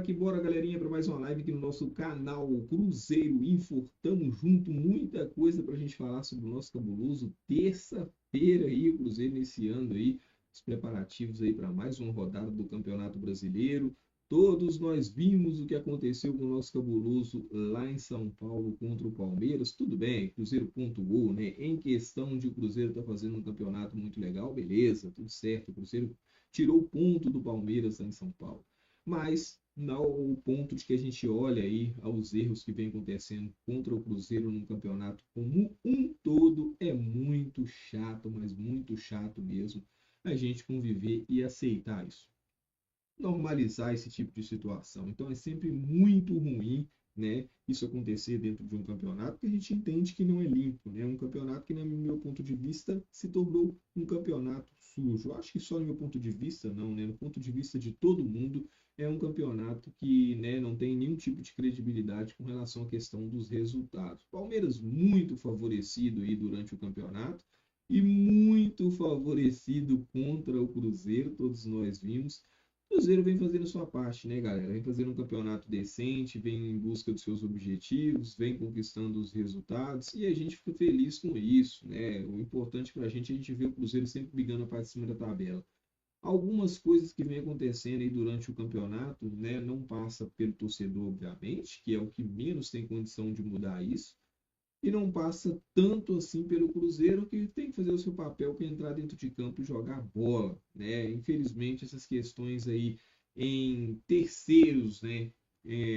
Que bora, galerinha, para mais uma live aqui no nosso canal Cruzeiro Info. Tamo junto, muita coisa para a gente falar sobre o nosso cabuloso. Terça-feira aí, o Cruzeiro iniciando aí os preparativos aí para mais uma rodada do Campeonato Brasileiro. Todos nós vimos o que aconteceu com o nosso cabuloso lá em São Paulo contra o Palmeiras. Tudo bem, Cruzeiro pontuou, né? Em questão de o Cruzeiro estar fazendo um campeonato muito legal, beleza, tudo certo. O Cruzeiro tirou o ponto do Palmeiras lá em São Paulo. Mas não o ponto de que a gente olha aí aos erros que vem acontecendo contra o Cruzeiro no campeonato como um todo, é muito chato, mas muito chato mesmo a gente conviver e aceitar isso, normalizar esse tipo de situação. Então é sempre muito ruim, né, isso acontecer dentro de um campeonato que a gente entende que não é limpo, né? Um campeonato que, no meu ponto de vista, se tornou um campeonato sujo. Eu acho que só no meu ponto de vista, não, né? No ponto de vista de todo mundo, é um campeonato que, né, não tem nenhum tipo de credibilidade com relação à questão dos resultados. Palmeiras muito favorecido aí durante o campeonato e muito favorecido contra o Cruzeiro, todos nós vimos. O Cruzeiro vem fazendo sua parte, né, galera? Vem fazendo um campeonato decente, vem em busca dos seus objetivos, vem conquistando os resultados e a gente fica feliz com isso, né? O importante para a gente ver o Cruzeiro sempre brigando a parte de cima da tabela. Algumas coisas que vem acontecendo aí durante o campeonato, né, não passa pelo torcedor, obviamente, que é o que menos tem condição de mudar isso, e não passa tanto assim pelo Cruzeiro, que tem que fazer o seu papel, que é entrar dentro de campo e jogar bola, né? Infelizmente, essas questões aí em terceiros, né?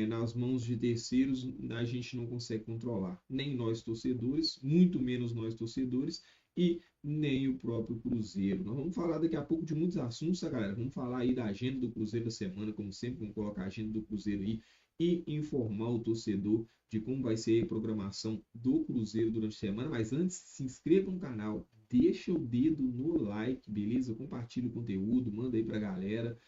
Nas mãos de terceiros, a gente não consegue controlar. Nem nós torcedores, muito menos nós torcedores, e nem o próprio Cruzeiro. Nós vamos falar daqui a pouco de muitos assuntos, tá, galera? Vamos falar aí da agenda do Cruzeiro da semana, como sempre, vamos colocar a agenda do Cruzeiro aí e informar o torcedor de como vai ser a programação do Cruzeiro durante a semana. Mas antes, se inscreva no canal, deixa o dedo no like, beleza? Compartilha o conteúdo, manda aí pra galera,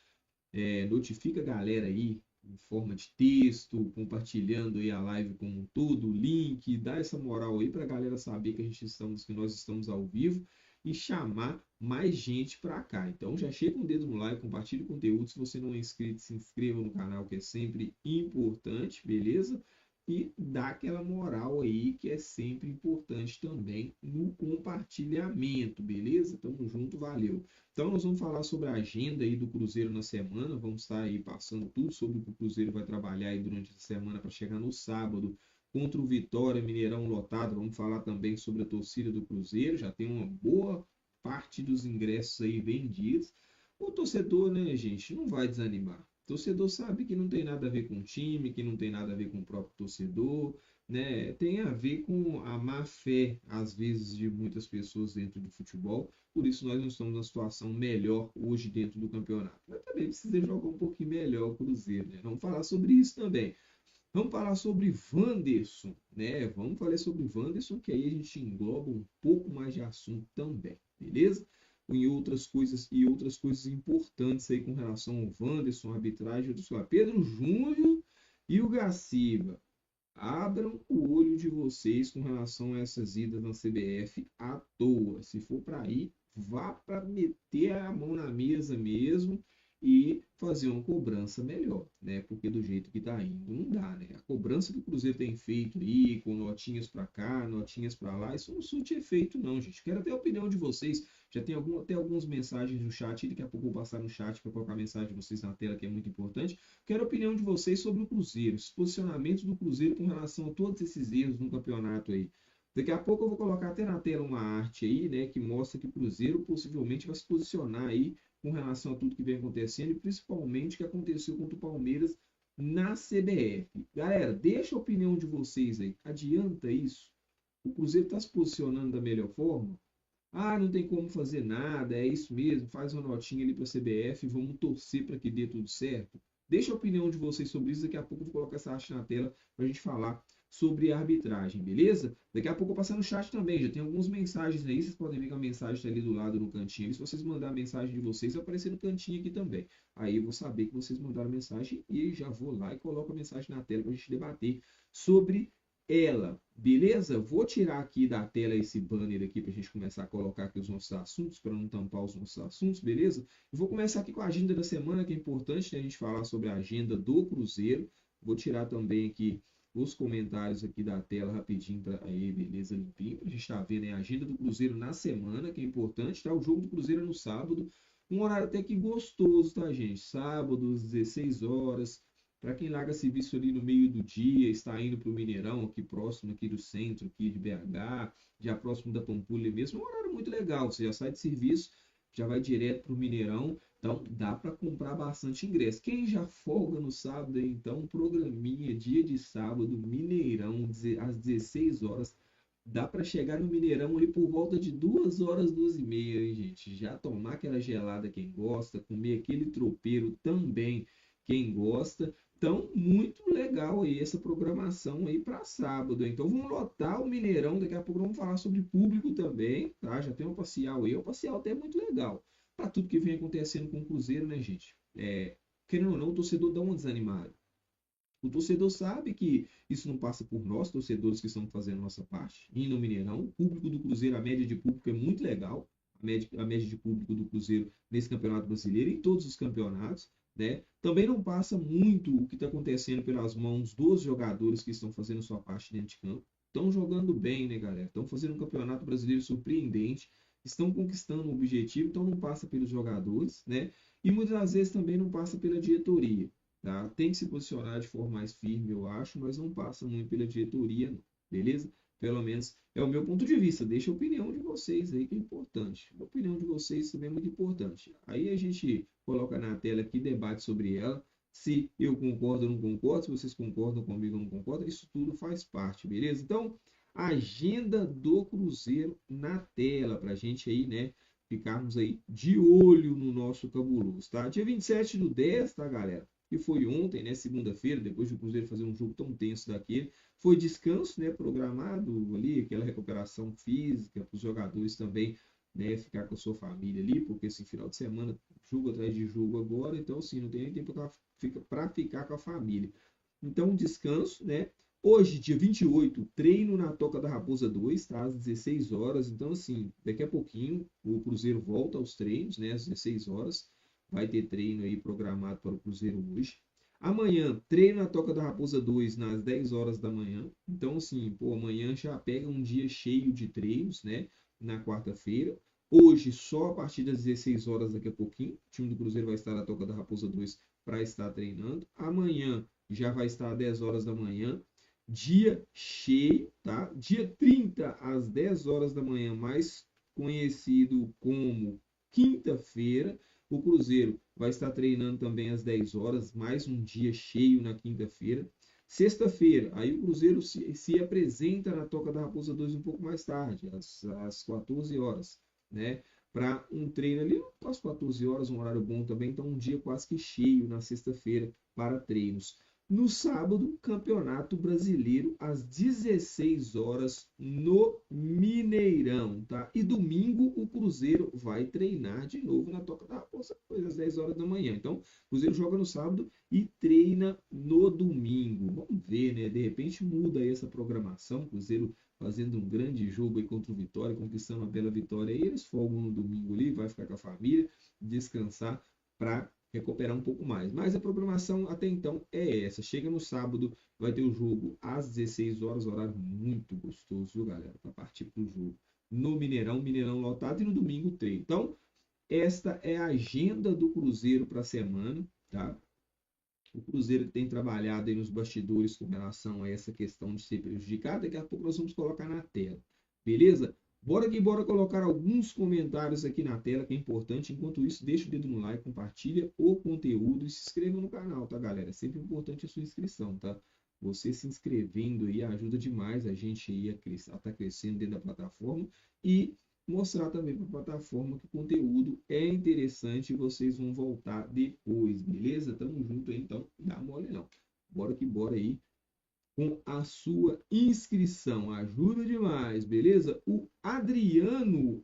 notifica a galera aí em forma de texto, compartilhando aí a live como um todo, o link, dá essa moral aí pra galera saber que nós estamos ao vivo e chamar mais gente para cá. Então já chega com o dedo no like, compartilha o conteúdo. Se você não é inscrito, se inscreva no canal, que é sempre importante, beleza? E dá aquela moral aí que é sempre importante também no compartilhamento, beleza? Tamo junto, valeu. Então nós vamos falar sobre a agenda aí do Cruzeiro na semana, vamos estar aí passando tudo sobre o que o Cruzeiro vai trabalhar aí durante essa semana para chegar no sábado contra o Vitória, Mineirão lotado. Vamos falar também sobre a torcida do Cruzeiro, já tem uma boa parte dos ingressos aí vendidos. O torcedor, né, gente, não vai desanimar. O torcedor sabe que não tem nada a ver com o time, que não tem nada a ver com o próprio torcedor, né? Tem a ver com a má fé, às vezes, de muitas pessoas dentro do futebol. Por isso nós não estamos numa situação melhor hoje dentro do campeonato. Mas também precisa jogar um pouquinho melhor o Cruzeiro, né? Vamos falar sobre isso também. Vamos falar sobre Wanderson, né? Vamos falar sobre Wanderson, que aí a gente engloba um pouco mais de assunto também, beleza? E outras coisas importantes aí com relação ao Wanderson, arbitragem, outros coisas. Pedro Júnior e o Gaciba. Abram o olho de vocês com relação a essas idas na CBF à toa. Se for para ir, vá para meter a mão na mesa mesmo e fazer uma cobrança melhor, né? Porque do jeito que tá indo, não dá, né? A cobrança que o Cruzeiro tem feito aí, com notinhas para cá, notinhas para lá, isso não surte efeito, não, gente. Quero ter a opinião de vocês. Já tem até algumas mensagens no chat, daqui a pouco eu vou passar no chat para colocar a mensagem de vocês na tela, que é muito importante. Quero a opinião de vocês sobre o Cruzeiro, os posicionamentos do Cruzeiro com relação a todos esses erros no campeonato aí. Daqui a pouco eu vou colocar até na tela uma arte aí, né, que mostra que o Cruzeiro possivelmente vai se posicionar aí com relação a tudo que vem acontecendo e principalmente o que aconteceu contra o Palmeiras na CBF. Galera, deixa a opinião de vocês aí. Adianta isso? O Cruzeiro está se posicionando da melhor forma? Ah, não tem como fazer nada, é isso mesmo, faz uma notinha ali para a CBF, vamos torcer para que dê tudo certo. Deixa a opinião de vocês sobre isso, daqui a pouco eu vou colocar essa arte na tela para a gente falar sobre a arbitragem, beleza? Daqui a pouco eu vou passar no chat também, já tem algumas mensagens aí, vocês podem ver que a mensagem está ali do lado no cantinho, se vocês mandarem a mensagem de vocês, vai aparecer no cantinho aqui também. Aí eu vou saber que vocês mandaram mensagem e já vou lá e coloco a mensagem na tela para a gente debater sobre ela, beleza? Vou tirar aqui da tela esse banner aqui para a gente começar a colocar aqui os nossos assuntos, para não tampar os nossos assuntos, beleza? Eu vou começar aqui com a agenda da semana, que é importante, né, a gente falar sobre a agenda do Cruzeiro. Vou tirar também aqui os comentários aqui da tela rapidinho para aí, beleza, limpinho. A gente está vendo a agenda do Cruzeiro na semana, que é importante, tá? O jogo do Cruzeiro é no sábado, um horário até que gostoso, tá, gente? Sábado, às 16 horas. Para quem larga serviço ali no meio do dia, está indo para o Mineirão, aqui próximo aqui do centro, aqui de BH, já próximo da Pampulha mesmo, é um horário muito legal. Você já sai de serviço, já vai direto para o Mineirão, então dá para comprar bastante ingresso. Quem já folga no sábado, então, programinha, dia de sábado, Mineirão, às 16 horas. Dá para chegar no Mineirão ali por volta de 2 horas, 2h30, hein, gente? Já tomar aquela gelada quem gosta, comer aquele tropeiro também quem gosta. Então, muito legal aí essa programação aí para sábado. Então, vamos lotar o Mineirão. Daqui a pouco vamos falar sobre público também, tá? Já tem uma parcial aí. O parcial até é muito legal. Para tudo que vem acontecendo com o Cruzeiro, né, gente? Querendo ou não, o torcedor dá uma desanimada. O torcedor sabe que isso não passa por nós, torcedores que estamos fazendo a nossa parte. E no Mineirão, o público do Cruzeiro, a média de público é muito legal. A média de público do Cruzeiro nesse Campeonato Brasileiro e em todos os campeonatos. Né? Também não passa muito o que está acontecendo pelas mãos dos jogadores que estão fazendo sua parte dentro de campo. Estão jogando bem, né, galera? Estão fazendo um campeonato brasileiro surpreendente, estão conquistando o objetivo, então não passa pelos jogadores, né? E muitas das vezes também não passa pela diretoria. Tá? Tem que se posicionar de forma mais firme, eu acho, mas não passa muito pela diretoria, não. Beleza? Pelo menos é o meu ponto de vista. Deixa a opinião de vocês aí, que é importante. A opinião de vocês também é muito importante. Aí a gente coloca na tela aqui, debate sobre ela. Se eu concordo ou não concordo, se vocês concordam comigo ou não concordam, isso tudo faz parte, beleza? Então, agenda do Cruzeiro na tela, para a gente aí, né, ficarmos aí de olho no nosso cabuloso, tá? Dia 27/10, tá, galera? Que foi ontem, né, segunda-feira, depois do Cruzeiro fazer um jogo tão tenso daquele. Foi descanso, né, programado ali, aquela recuperação física para os jogadores também, né, ficar com a sua família ali, porque esse final de semana, jogo atrás de jogo agora, então assim, não tem nem tempo para ficar com a família. Então, descanso, né? Hoje, dia 28, treino na Toca da Raposa 2, tá? Às 16 horas. Então, assim, daqui a pouquinho o Cruzeiro volta aos treinos, né? Às 16 horas. Vai ter treino aí programado para o Cruzeiro hoje. Amanhã, treino na Toca da Raposa 2, nas 10 horas da manhã. Então, assim, pô, amanhã já pega um dia cheio de treinos, né? Na quarta-feira. Hoje, só a partir das 16 horas, daqui a pouquinho, o time do Cruzeiro vai estar na Toca da Raposa 2 para estar treinando. Amanhã já vai estar às 10 horas da manhã. Dia cheio, tá? Dia 30 às 10 horas da manhã, mais conhecido como quinta-feira. O Cruzeiro vai estar treinando também às 10 horas, mais um dia cheio na quinta-feira. Sexta-feira, aí o Cruzeiro se apresenta na Toca da Raposa 2 um pouco mais tarde, às 14 horas, né? Para um treino ali, às 14 horas, um horário bom também, então um dia quase que cheio na sexta-feira para treinos. No sábado, Campeonato Brasileiro, às 16 horas, no Mineirão, tá? E domingo, o Cruzeiro vai treinar de novo na Toca da Raposa, às 10 horas da manhã. Então, o Cruzeiro joga no sábado e treina no domingo. Vamos ver, né? De repente muda aí essa programação, o Cruzeiro fazendo um grande jogo aí contra o Vitória, conquistando uma bela vitória. E eles folgam no domingo ali, vai ficar com a família, descansar para recuperar um pouco mais. Mas a programação até então é essa. Chega no sábado, vai ter o jogo às 16 horas, horário muito gostoso, viu, galera? Para partir para o jogo no Mineirão, Mineirão lotado, e no domingo treino. Então, esta é a agenda do Cruzeiro para a semana, tá? O Cruzeiro tem trabalhado aí nos bastidores com relação a essa questão de ser prejudicado. Daqui a pouco nós vamos colocar na tela. Beleza? Bora que bora colocar alguns comentários aqui na tela, que é importante. Enquanto isso, deixa o dedo no like, compartilha o conteúdo e se inscreva no canal, tá, galera? É sempre importante a sua inscrição, tá? Você se inscrevendo aí ajuda demais a gente aí a estar crescendo dentro da plataforma e mostrar também para a plataforma que o conteúdo é interessante e vocês vão voltar depois, beleza? Tamo junto aí, então, dá mole não. Bora que bora aí com a sua inscrição, ajuda demais, beleza? O Adriano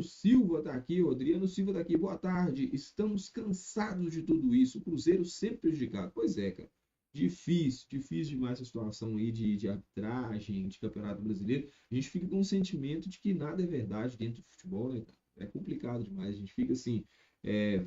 Silva tá aqui, o Adriano Silva tá aqui, boa tarde, estamos cansados de tudo isso, o Cruzeiro sempre prejudicado. Pois é, cara, Difícil demais essa situação aí de arbitragem, de Campeonato Brasileiro. A gente fica com um sentimento de que nada é verdade dentro do futebol, né, cara? É complicado demais. A gente fica assim,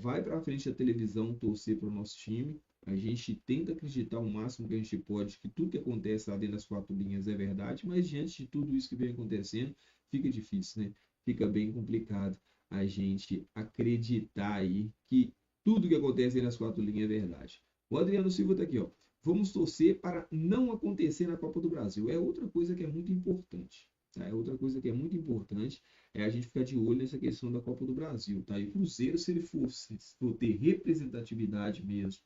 vai pra frente da televisão torcer para o nosso time. A gente tenta acreditar o máximo que a gente pode que tudo que acontece lá dentro das quatro linhas é verdade, mas diante de tudo isso que vem acontecendo, fica difícil, né? Fica bem complicado a gente acreditar aí que tudo que acontece dentro das quatro linhas é verdade. O Adriano Silva tá aqui, ó. Vamos torcer para não acontecer na Copa do Brasil. É outra coisa que é muito importante. Tá? É outra coisa que é muito importante é a gente ficar de olho nessa questão da Copa do Brasil. Tá? E o Cruzeiro, se ele for ter representatividade mesmo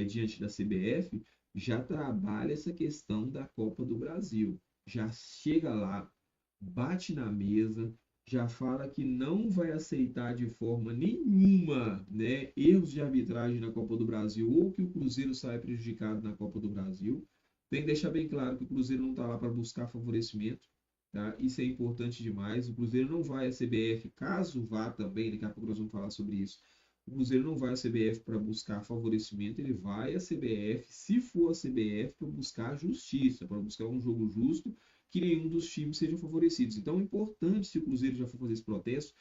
diante da CBF, já trabalha essa questão da Copa do Brasil. Já chega lá, bate na mesa, já fala que não vai aceitar de forma nenhuma, né, erros de arbitragem na Copa do Brasil ou que o Cruzeiro saia prejudicado na Copa do Brasil. Tem que deixar bem claro que o Cruzeiro não está lá para buscar favorecimento, tá? Isso é importante demais. O Cruzeiro não vai à CBF, caso vá também, daqui a pouco nós vamos falar sobre isso. O Cruzeiro não vai à CBF para buscar favorecimento, ele vai à CBF, se for a CBF, para buscar justiça, para buscar um jogo justo, que nenhum dos times sejam favorecidos. Então é importante, se o Cruzeiro já for fazer esse protesto,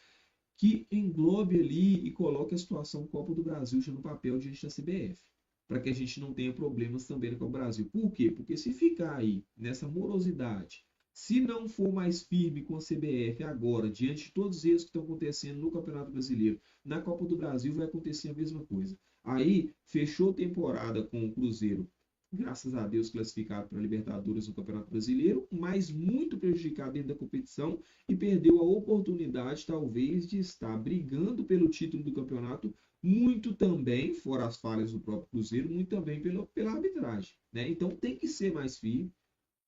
que englobe ali e coloque a situação Copa do Brasil já no papel diante da CBF, para que a gente não tenha problemas também na Copa do Brasil. Por quê? Porque se ficar aí nessa morosidade, se não for mais firme com a CBF agora, diante de todos os erros que estão acontecendo no Campeonato Brasileiro, na Copa do Brasil vai acontecer a mesma coisa. Aí, fechou temporada com o Cruzeiro, graças a Deus, classificado para a Libertadores no Campeonato Brasileiro, mas muito prejudicado dentro da competição e perdeu a oportunidade, talvez, de estar brigando pelo título do campeonato, muito também, fora as falhas do próprio Cruzeiro, muito também pela arbitragem. Né? Então tem que ser mais firme,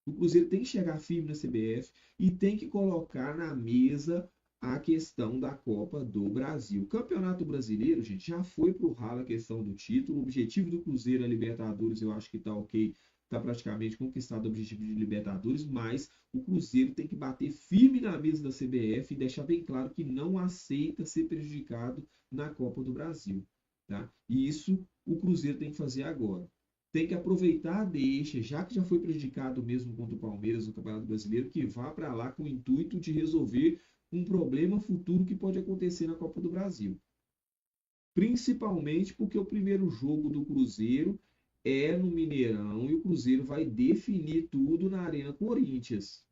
o Cruzeiro tem que chegar firme na CBF e tem que colocar na mesa a questão da Copa do Brasil. O Campeonato Brasileiro, gente, já foi pro ralo a questão do título. O objetivo do Cruzeiro é Libertadores, eu acho que tá ok, tá praticamente conquistado o objetivo de Libertadores, mas o Cruzeiro tem que bater firme na mesa da CBF e deixar bem claro que não aceita ser prejudicado na Copa do Brasil. Tá? E isso o Cruzeiro tem que fazer agora. Tem que aproveitar a deixa, já que já foi prejudicado mesmo contra o Palmeiras no Campeonato Brasileiro, que vá para lá com o intuito de resolver um problema futuro que pode acontecer na Copa do Brasil. Principalmente porque o primeiro jogo do Cruzeiro é no Mineirão e o Cruzeiro vai definir tudo na Arena Corinthians,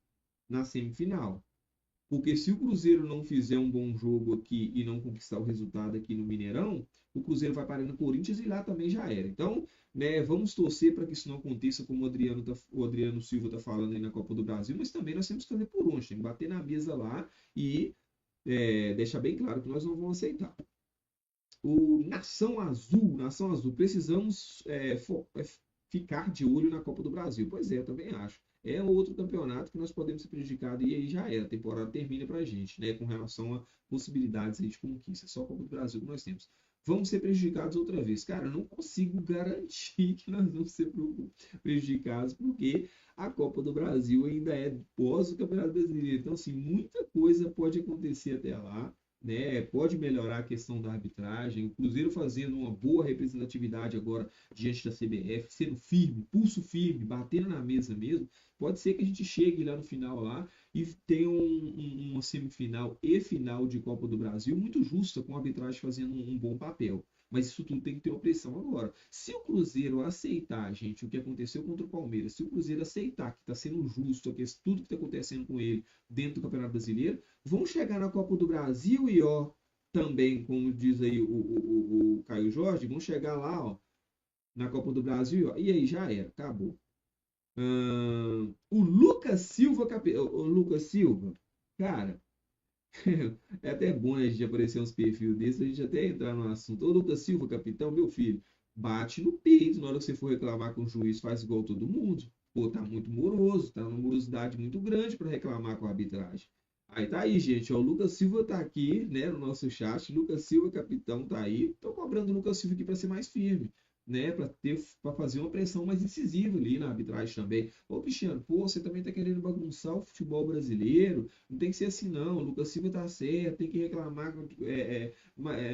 na semifinal. Porque se o Cruzeiro não fizer um bom jogo aqui e não conquistar o resultado aqui no Mineirão, o Cruzeiro vai parar no Corinthians e lá também já era. Então, né, vamos torcer para que isso não aconteça, como o Adriano Silva está falando aí na Copa do Brasil, mas também nós temos que fazer por onde, tem que bater na mesa lá e deixar bem claro que nós não vamos aceitar. O Nação Azul, precisamos ficar de olho na Copa do Brasil. Pois é, eu também acho. É outro campeonato que nós podemos ser prejudicados e aí já era. A temporada termina pra gente, né? Com relação a possibilidades aí de conquista. Só a Copa do Brasil que nós temos. Vamos ser prejudicados outra vez. Cara, eu não consigo garantir que nós vamos ser prejudicados, porque a Copa do Brasil ainda é pós o Campeonato Brasileiro. Então, assim, muita coisa pode acontecer até lá. Né, pode melhorar a questão da arbitragem, o Cruzeiro fazendo uma boa representatividade agora diante da CBF, sendo firme, pulso firme, batendo na mesa mesmo, pode ser que a gente chegue lá no final lá e tenha uma semifinal e final de Copa do Brasil muito justa, com a arbitragem fazendo um bom papel. Mas isso tudo tem que ter uma pressão agora. Se o Cruzeiro aceitar, gente, o que aconteceu contra o Palmeiras, se o Cruzeiro aceitar que está sendo justo tudo que está acontecendo com ele dentro do Campeonato Brasileiro, vão chegar na Copa do Brasil e, ó, também, como diz aí o Caio Jorge, vão chegar lá, ó, na Copa do Brasil, ó, e aí já era, acabou. O Lucas Silva, o Lucas Silva, cara, é até bom, né, a gente aparecer uns perfis desses, a gente até entrar no assunto. Ô Lucas Silva, capitão, meu filho, bate no peito na hora que você for reclamar com o juiz, faz igual todo mundo. Pô, tá muito moroso, tá uma morosidade muito grande para reclamar com a arbitragem. Aí tá aí, gente, ó, o Lucas Silva tá aqui, né, no nosso chat. Lucas Silva, capitão, tá aí. Tô cobrando o Lucas Silva aqui para ser mais firme. né, para fazer uma pressão mais incisiva ali na arbitragem também. Ô, Cristiano, pô, você também tá querendo bagunçar o futebol brasileiro? Não tem que ser assim, não. O Lucas Silva tá certo, tem que reclamar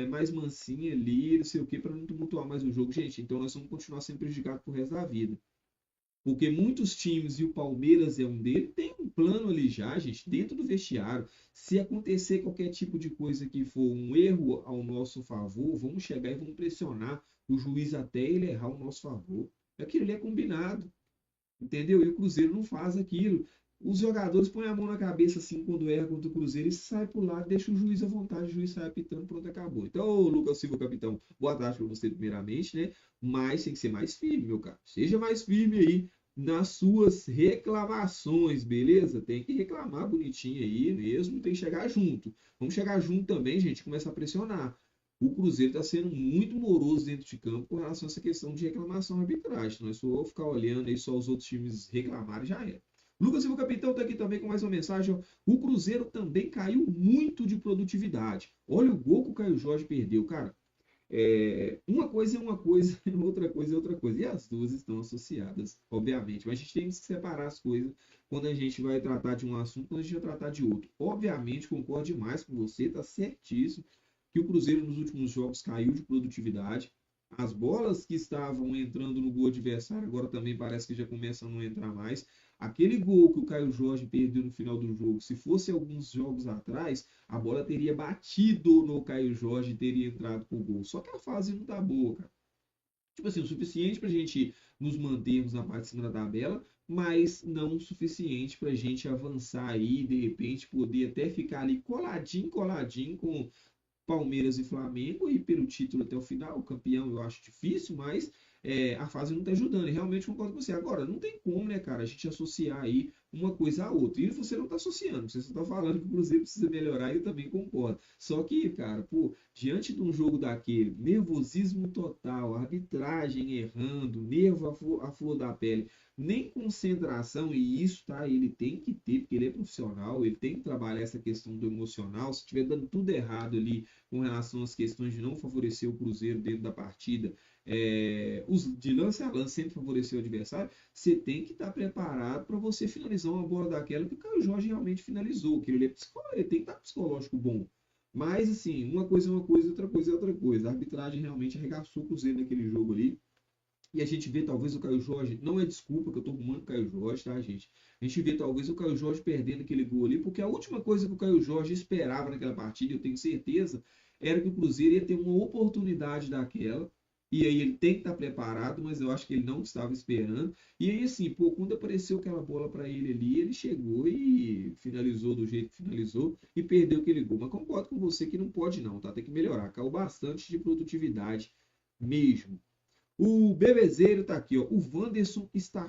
mais mansinho ali, não sei o quê, para não tumultuar mais o jogo. Gente, então nós vamos continuar sendo prejudicados pro resto da vida. Porque muitos times, e o Palmeiras é um deles, tem um plano ali já, gente, dentro do vestiário. Se acontecer qualquer tipo de coisa que for um erro ao nosso favor, vamos chegar e vamos pressionar o juiz até ele errar ao nosso favor. Aquilo ali é combinado, entendeu? E o Cruzeiro não faz aquilo. Os jogadores põem a mão na cabeça assim quando erra contra o Cruzeiro e sai por lá, deixa o juiz à vontade, o juiz sai apitando, pronto, acabou. Então, ô, Lucas Silva, capitão, boa tarde para você primeiramente, né? Mas tem que ser mais firme, meu cara. Seja mais firme aí nas suas reclamações, beleza? Tem que reclamar bonitinho aí mesmo, tem que chegar junto. Vamos chegar junto também, gente, começar a pressionar. O Cruzeiro está sendo muito moroso dentro de campo com relação a essa questão de reclamação à arbitragem. Não é só ficar olhando aí só os outros times reclamarem, já é. Lucas Silva Capitão está aqui também com mais uma mensagem. O Cruzeiro também caiu muito de produtividade. Olha o gol que o Caio Jorge perdeu, cara. Uma coisa é uma coisa, outra coisa é outra coisa. E as duas estão associadas, obviamente. Mas a gente tem que separar as coisas quando a gente vai tratar de um assunto, quando a gente vai tratar de outro. Obviamente, concordo demais com você, está certíssimo que o Cruzeiro nos últimos jogos caiu de produtividade. As bolas que estavam entrando no gol adversário agora também parece que já começam a não entrar mais. Aquele gol que o Caio Jorge perdeu no final do jogo, se fosse alguns jogos atrás, a bola teria batido no Caio Jorge e teria entrado pro gol. Só que a fase não tá boa, cara. Tipo assim, o suficiente pra gente nos mantermos na parte de cima da tabela, mas não o suficiente pra gente avançar aí, de repente poder até ficar ali coladinho, coladinho com Palmeiras e Flamengo e pelo título até o final. O campeão eu acho difícil, mas a fase não está ajudando. E realmente concordo com você. Agora, não tem como, né, cara, a gente associar aí uma coisa à outra. E você não está associando, você só está falando que o Cruzeiro precisa melhorar e eu também concordo. Só que, cara, pô, diante de um jogo daquele, nervosismo total, arbitragem errando, nervo à flor da pele, nem concentração, e isso, tá? Ele tem que ter, porque ele é profissional, ele tem que trabalhar essa questão do emocional. Se estiver dando tudo errado ali com relação às questões de não favorecer o Cruzeiro dentro da partida, os de lance a lance sempre favorecer o adversário, você tem que estar preparado para você finalizar uma bola daquela que o Caio Jorge realmente finalizou, que ele tem que estar psicológico bom. Mas, assim, uma coisa é uma coisa, outra coisa é outra coisa. A arbitragem realmente arregaçou o Cruzeiro naquele jogo ali. E a gente vê talvez o Caio Jorge, não é desculpa que eu tô arrumando o Caio Jorge, tá, gente? A gente vê talvez o Caio Jorge perdendo aquele gol ali, porque a última coisa que o Caio Jorge esperava naquela partida, eu tenho certeza, era que o Cruzeiro ia ter uma oportunidade daquela. E aí ele tem que estar preparado, mas eu acho que ele não estava esperando. E aí, assim, pô, quando apareceu aquela bola para ele ali, ele chegou e finalizou do jeito que finalizou e perdeu aquele gol. Mas concordo com você que não pode não, tá? Tem que melhorar. Caiu bastante de produtividade mesmo. O Bebezeiro tá aqui, ó. O Wanderson está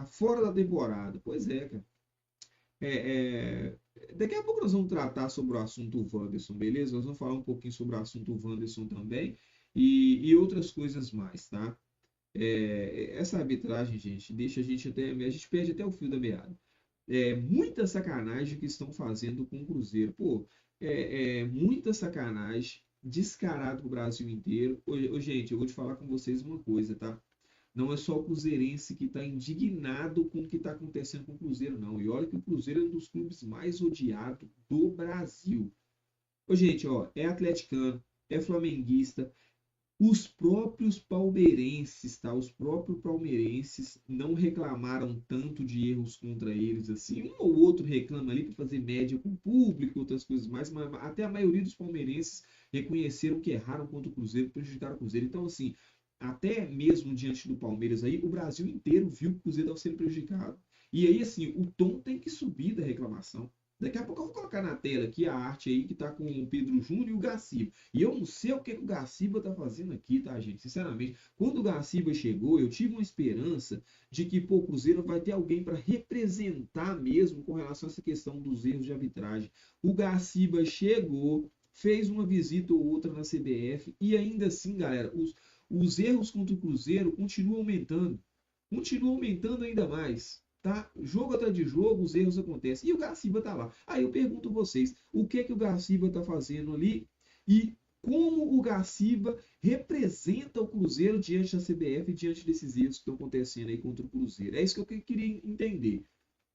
fora da temporada. Pois é, cara. Daqui a pouco nós vamos tratar sobre o assunto Wanderson, beleza? Nós vamos falar um pouquinho sobre o assunto Wanderson também e outras coisas mais, tá? Essa arbitragem, gente, deixa a gente até. A gente perde até o fio da meada. Muita sacanagem que estão fazendo com o Cruzeiro. Pô, muita sacanagem, descarado pro Brasil inteiro. Ô, gente, eu vou te falar com vocês uma coisa, tá? Não é só o cruzeirense que está indignado com o que está acontecendo com o Cruzeiro, não. E olha que o Cruzeiro é um dos clubes mais odiados do Brasil. Ô, gente, ó, é atleticano, é flamenguista, os próprios palmeirenses, tá? Os próprios palmeirenses não reclamaram tanto de erros contra eles assim. Um ou outro reclama ali para fazer média com o público, outras coisas mais, mas até a maioria dos palmeirenses reconheceram que erraram contra o Cruzeiro, prejudicaram o Cruzeiro. Então, assim, até mesmo diante do Palmeiras aí, o Brasil inteiro viu que o Cruzeiro estava sendo prejudicado. E aí, assim, o tom tem que subir da reclamação. Daqui a pouco eu vou colocar na tela aqui a arte aí que tá com o Pedro Júnior e o Gaciba. E eu não sei o que o Gaciba tá fazendo aqui, tá, gente? Sinceramente, quando o Gaciba chegou, eu tive uma esperança de que, pô, o Cruzeiro vai ter alguém para representar mesmo com relação a essa questão dos erros de arbitragem. O Gaciba chegou, fez uma visita ou outra na CBF e ainda assim, galera, os erros contra o Cruzeiro continuam aumentando. Continuam aumentando ainda mais. Tá? Jogo atrás de jogo, os erros acontecem. E o Gaciba tá lá. Aí eu pergunto a vocês, o que é que o Gaciba tá fazendo ali? E como o Gaciba representa o Cruzeiro diante da CBF e diante desses erros que estão acontecendo aí contra o Cruzeiro. É isso que eu queria entender.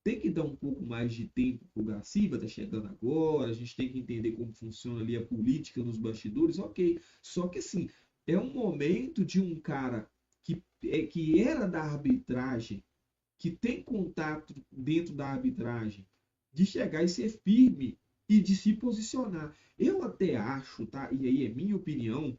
Tem que dar um pouco mais de tempo para o Gaciba, tá chegando agora, a gente tem que entender como funciona ali a política nos bastidores, ok. Só que assim, é um momento de um cara que era da arbitragem, que tem contato dentro da arbitragem, de chegar e ser firme e de se posicionar. Eu até acho, tá? E aí é minha opinião,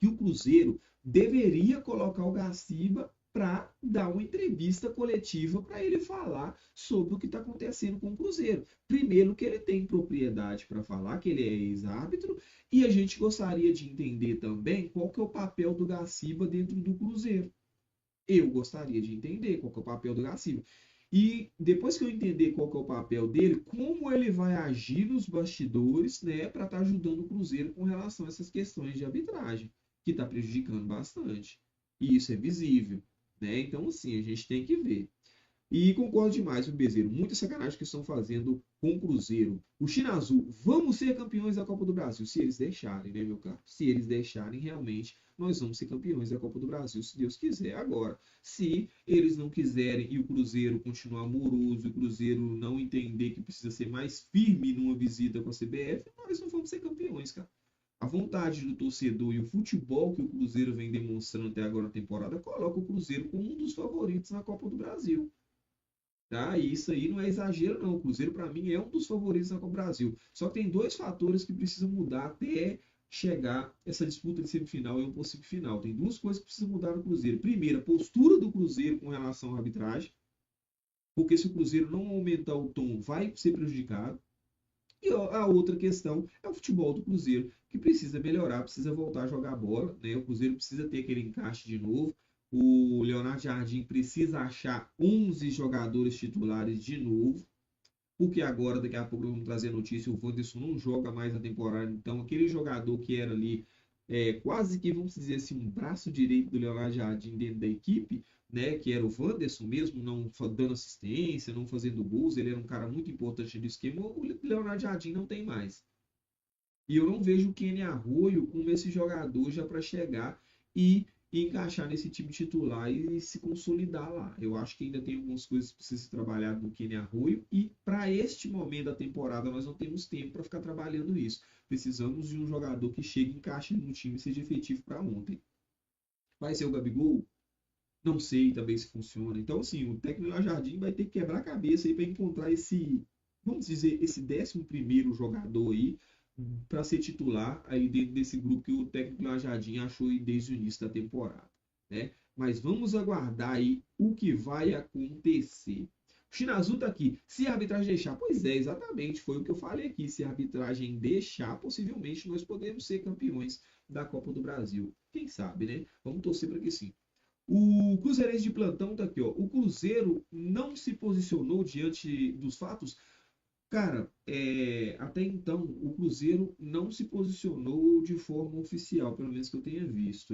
que o Cruzeiro deveria colocar o Gaciba para dar uma entrevista coletiva para ele falar sobre o que está acontecendo com o Cruzeiro. Primeiro, que ele tem propriedade para falar, que ele é ex-árbitro, e a gente gostaria de entender também qual que é o papel do Gaciba dentro do Cruzeiro. Eu gostaria de entender qual que é o papel do Gaciba. E depois que eu entender qual que é o papel dele, como ele vai agir nos bastidores, né, para estar ajudando o Cruzeiro com relação a essas questões de arbitragem, que está prejudicando bastante. E isso é visível, né? Então, assim, a gente tem que ver. E concordo demais, o Bezeiro. Muita sacanagem que estão fazendo com o Cruzeiro. O China Azul, vamos ser campeões da Copa do Brasil, se eles deixarem, né, meu caro? Se eles deixarem, realmente, nós vamos ser campeões da Copa do Brasil, se Deus quiser. Agora, se eles não quiserem e o Cruzeiro continuar moroso, e o Cruzeiro não entender que precisa ser mais firme numa visita com a CBF, nós não vamos ser campeões, cara. A vontade do torcedor e o futebol que o Cruzeiro vem demonstrando até agora na temporada coloca o Cruzeiro como um dos favoritos na Copa do Brasil. Tá? E isso aí não é exagero, não. O Cruzeiro, para mim, é um dos favoritos na Copa do Brasil. Só que tem dois fatores que precisam mudar até chegar essa disputa de semifinal e um possível final. Tem duas coisas que precisam mudar no Cruzeiro. Primeiro, a postura do Cruzeiro com relação à arbitragem, porque se o Cruzeiro não aumentar o tom, vai ser prejudicado. E a outra questão é o futebol do Cruzeiro, que precisa melhorar, precisa voltar a jogar bola, né? O Cruzeiro precisa ter aquele encaixe de novo. O Leonardo Jardim precisa achar 11 jogadores titulares de novo, porque agora, daqui a pouco, vamos trazer a notícia, o Wanderson não joga mais na temporada, então aquele jogador que era ali, quase que, vamos dizer assim, um braço direito do Leonardo Jardim dentro da equipe, né, que era o Wanderson mesmo, não dando assistência, não fazendo gols, ele era um cara muito importante no esquema, o Leonardo Jardim não tem mais. E eu não vejo o Kenny Arroio como esse jogador já para chegar e encaixar nesse time titular e se consolidar lá. Eu acho que ainda tem algumas coisas que precisam ser trabalhadas no Kenny Arroio e para este momento da temporada nós não temos tempo para ficar trabalhando isso. Precisamos de um jogador que chegue e encaixe no time e seja efetivo para ontem. Vai ser o Gabigol? Não sei também se funciona. Então, assim, o técnico Jardim vai ter que quebrar a cabeça aí para encontrar esse, vamos dizer, esse 11º jogador aí para ser titular aí dentro desse grupo que o técnico Jardim achou aí desde o início da temporada, né? Mas vamos aguardar aí o que vai acontecer. O Chinazu tá aqui. Se a arbitragem deixar, pois é, exatamente, foi o que eu falei aqui. Se a arbitragem deixar, possivelmente nós podemos ser campeões da Copa do Brasil. Quem sabe, né? Vamos torcer para que sim. O Cruzeirense de plantão tá aqui, ó. O Cruzeiro não se posicionou diante dos fatos. Cara, até então o Cruzeiro não se posicionou de forma oficial, pelo menos que eu tenha visto.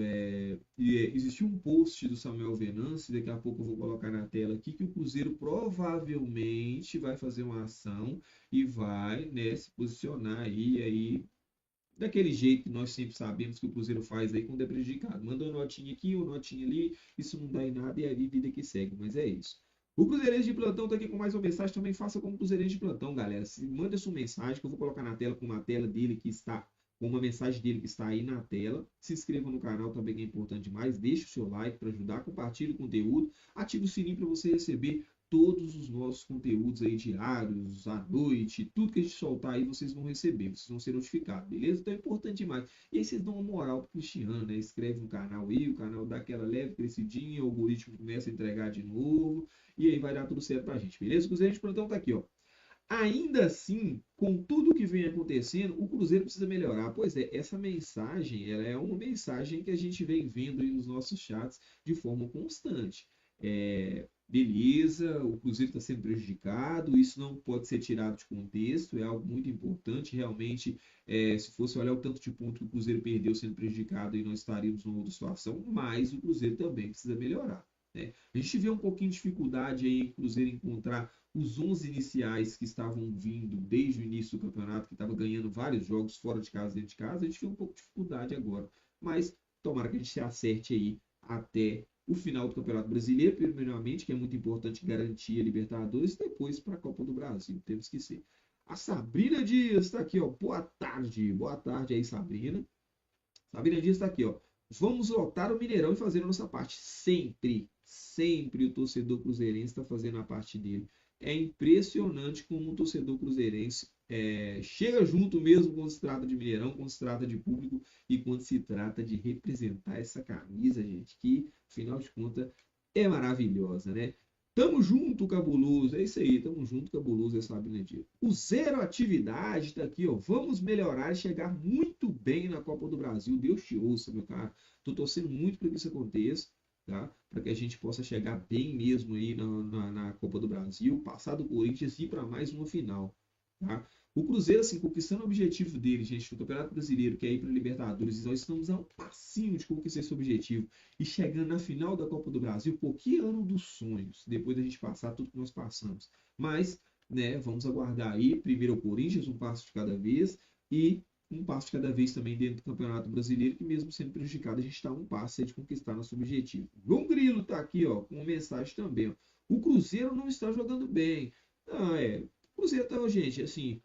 Existiu um post do Samuel Venance, daqui a pouco eu vou colocar na tela aqui, que o Cruzeiro provavelmente vai fazer uma ação e vai, né, se posicionar aí daquele jeito que nós sempre sabemos que o Cruzeiro faz aí quando é prejudicado. Manda uma notinha aqui, uma notinha ali, isso não dá em nada e é a vida que segue, mas é isso. O Cruzeirense de Plantão tá aqui com mais uma mensagem, também faça como Cruzeirense de Plantão, galera. Manda sua mensagem que eu vou colocar na tela com uma tela dele que está, com uma mensagem dele que está aí na tela. Se inscreva no canal também que é importante demais, deixe o seu like para ajudar, compartilhe o conteúdo, ative o sininho para você receber todos os nossos conteúdos aí diários, à noite, tudo que a gente soltar aí vocês vão receber, vocês vão ser notificados, beleza? Então é importante demais. E aí vocês dão uma moral pro Cristiano, né? Escreve no canal aí, o canal dá aquela leve crescidinha, o algoritmo começa a entregar de novo, e aí vai dar tudo certo pra gente, beleza? O Cruzeiro de Plantão tá aqui, ó. Ainda assim, com tudo que vem acontecendo, o Cruzeiro precisa melhorar. Pois é, essa mensagem, ela é uma mensagem que a gente vem vendo aí nos nossos chats de forma constante. Beleza, o Cruzeiro está sendo prejudicado, isso não pode ser tirado de contexto, é algo muito importante. Realmente, se fosse olhar o tanto de ponto que o Cruzeiro perdeu sendo prejudicado, aí nós estaríamos numa outra situação, mas o Cruzeiro também precisa melhorar. né? A gente vê um pouquinho de dificuldade aí em Cruzeiro encontrar os 11 iniciais que estavam vindo desde o início do campeonato, que estava ganhando vários jogos fora de casa, dentro de casa. A gente vê um pouco de dificuldade agora, mas tomara que a gente se acerte aí até o final do Campeonato Brasileiro, primeiramente, que é muito importante garantir a Libertadores, e depois para a Copa do Brasil, temos que ser. A Sabrina Dias está aqui, ó. Boa tarde aí, Sabrina. Sabrina Dias está aqui, ó. Vamos lotar o Mineirão e fazer a nossa parte. Sempre, sempre o torcedor cruzeirense está fazendo a parte dele. É impressionante como o torcedor cruzeirense chega junto mesmo quando se trata de Mineirão, quando se trata de público e quando se trata de representar essa camisa, gente, que, afinal de contas, é maravilhosa, né? Tamo junto, cabuloso. É isso aí, tamo junto, cabuloso, essa Sabrina Dias. O Zero Atividade tá aqui, ó. Vamos melhorar e chegar muito bem na Copa do Brasil. Deus te ouça, meu cara. Tô torcendo muito para que isso aconteça, tá? Para que a gente possa chegar bem mesmo aí na Copa do Brasil, passar do Corinthians e ir para mais uma final, tá? O Cruzeiro, assim, conquistando o objetivo dele, gente, no Campeonato Brasileiro, que é ir para a Libertadores, nós estamos a um passinho de conquistar esse objetivo. E chegando na final da Copa do Brasil, pô, que ano dos sonhos, depois da gente passar tudo que nós passamos. Mas, né, vamos aguardar aí, primeiro o Corinthians, um passo de cada vez, e um passo de cada vez também dentro do Campeonato Brasileiro, que mesmo sendo prejudicado, a gente está a um passo aí de conquistar nosso objetivo. João Grilo está aqui, ó, com uma mensagem também, ó. O Cruzeiro não está jogando bem. Ah, o Cruzeiro tá, gente, assim,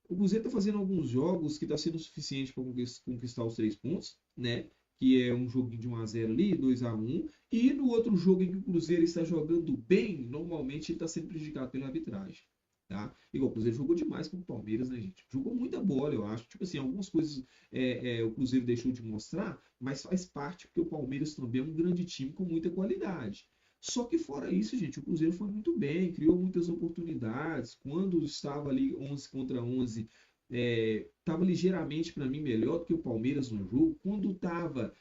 o Cruzeiro está fazendo alguns jogos que está sendo suficiente para conquistar os 3 pontos, né? Que é um joguinho de 1-0 ali, 2-1. E no outro jogo em que o Cruzeiro está jogando bem, normalmente ele está sendo prejudicado pela arbitragem. Tá? Igual o Cruzeiro jogou demais com o Palmeiras, né, gente? Jogou muita bola, eu acho. Tipo assim, algumas coisas o Cruzeiro deixou de mostrar, mas faz parte porque o Palmeiras também é um grande time com muita qualidade. Só que fora isso, gente, o Cruzeiro foi muito bem, criou muitas oportunidades. Quando estava ali 11 contra 11, estava ligeiramente para mim melhor do que o Palmeiras no jogo. Quando estava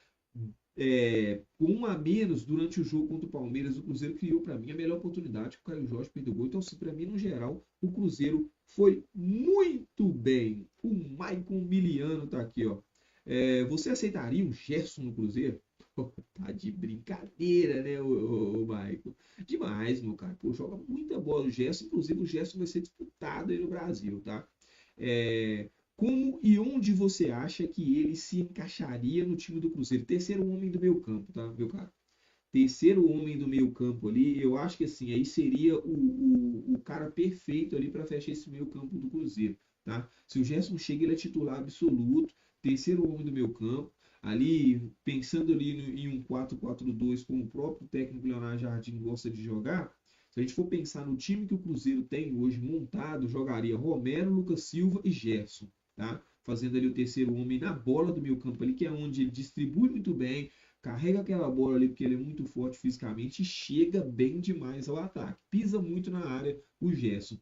com 1 a menos durante o jogo contra o Palmeiras, o Cruzeiro criou para mim a melhor oportunidade que o Caio Jorge perdeu gol. Então, assim, para mim, no geral, o Cruzeiro foi muito bem. O Maicon Miliano tá aqui, ó. Você aceitaria um Gerson no Cruzeiro? Pô, tá de brincadeira, né, o Maicon? Demais, meu cara. Pô, joga muita bola o Gerson. Inclusive, o Gerson vai ser disputado aí no Brasil, tá? Como e onde você acha que ele se encaixaria no time do Cruzeiro? Terceiro homem do meio campo, tá, meu cara? Terceiro homem do meio campo ali, eu acho que assim, aí seria o cara perfeito ali para fechar esse meio campo do Cruzeiro, tá? Se o Gerson chega, ele é titular absoluto, terceiro homem do meio campo, ali pensando ali em um 4-4-2 como o próprio técnico Leonardo Jardim gosta de jogar, se a gente for pensar no time que o Cruzeiro tem hoje montado, jogaria Romero, Lucas Silva e Gerson, tá? Fazendo ali o terceiro homem na bola do meio campo ali, que é onde ele distribui muito bem, carrega aquela bola ali porque ele é muito forte fisicamente e chega bem demais ao ataque. Pisa muito na área o Gerson.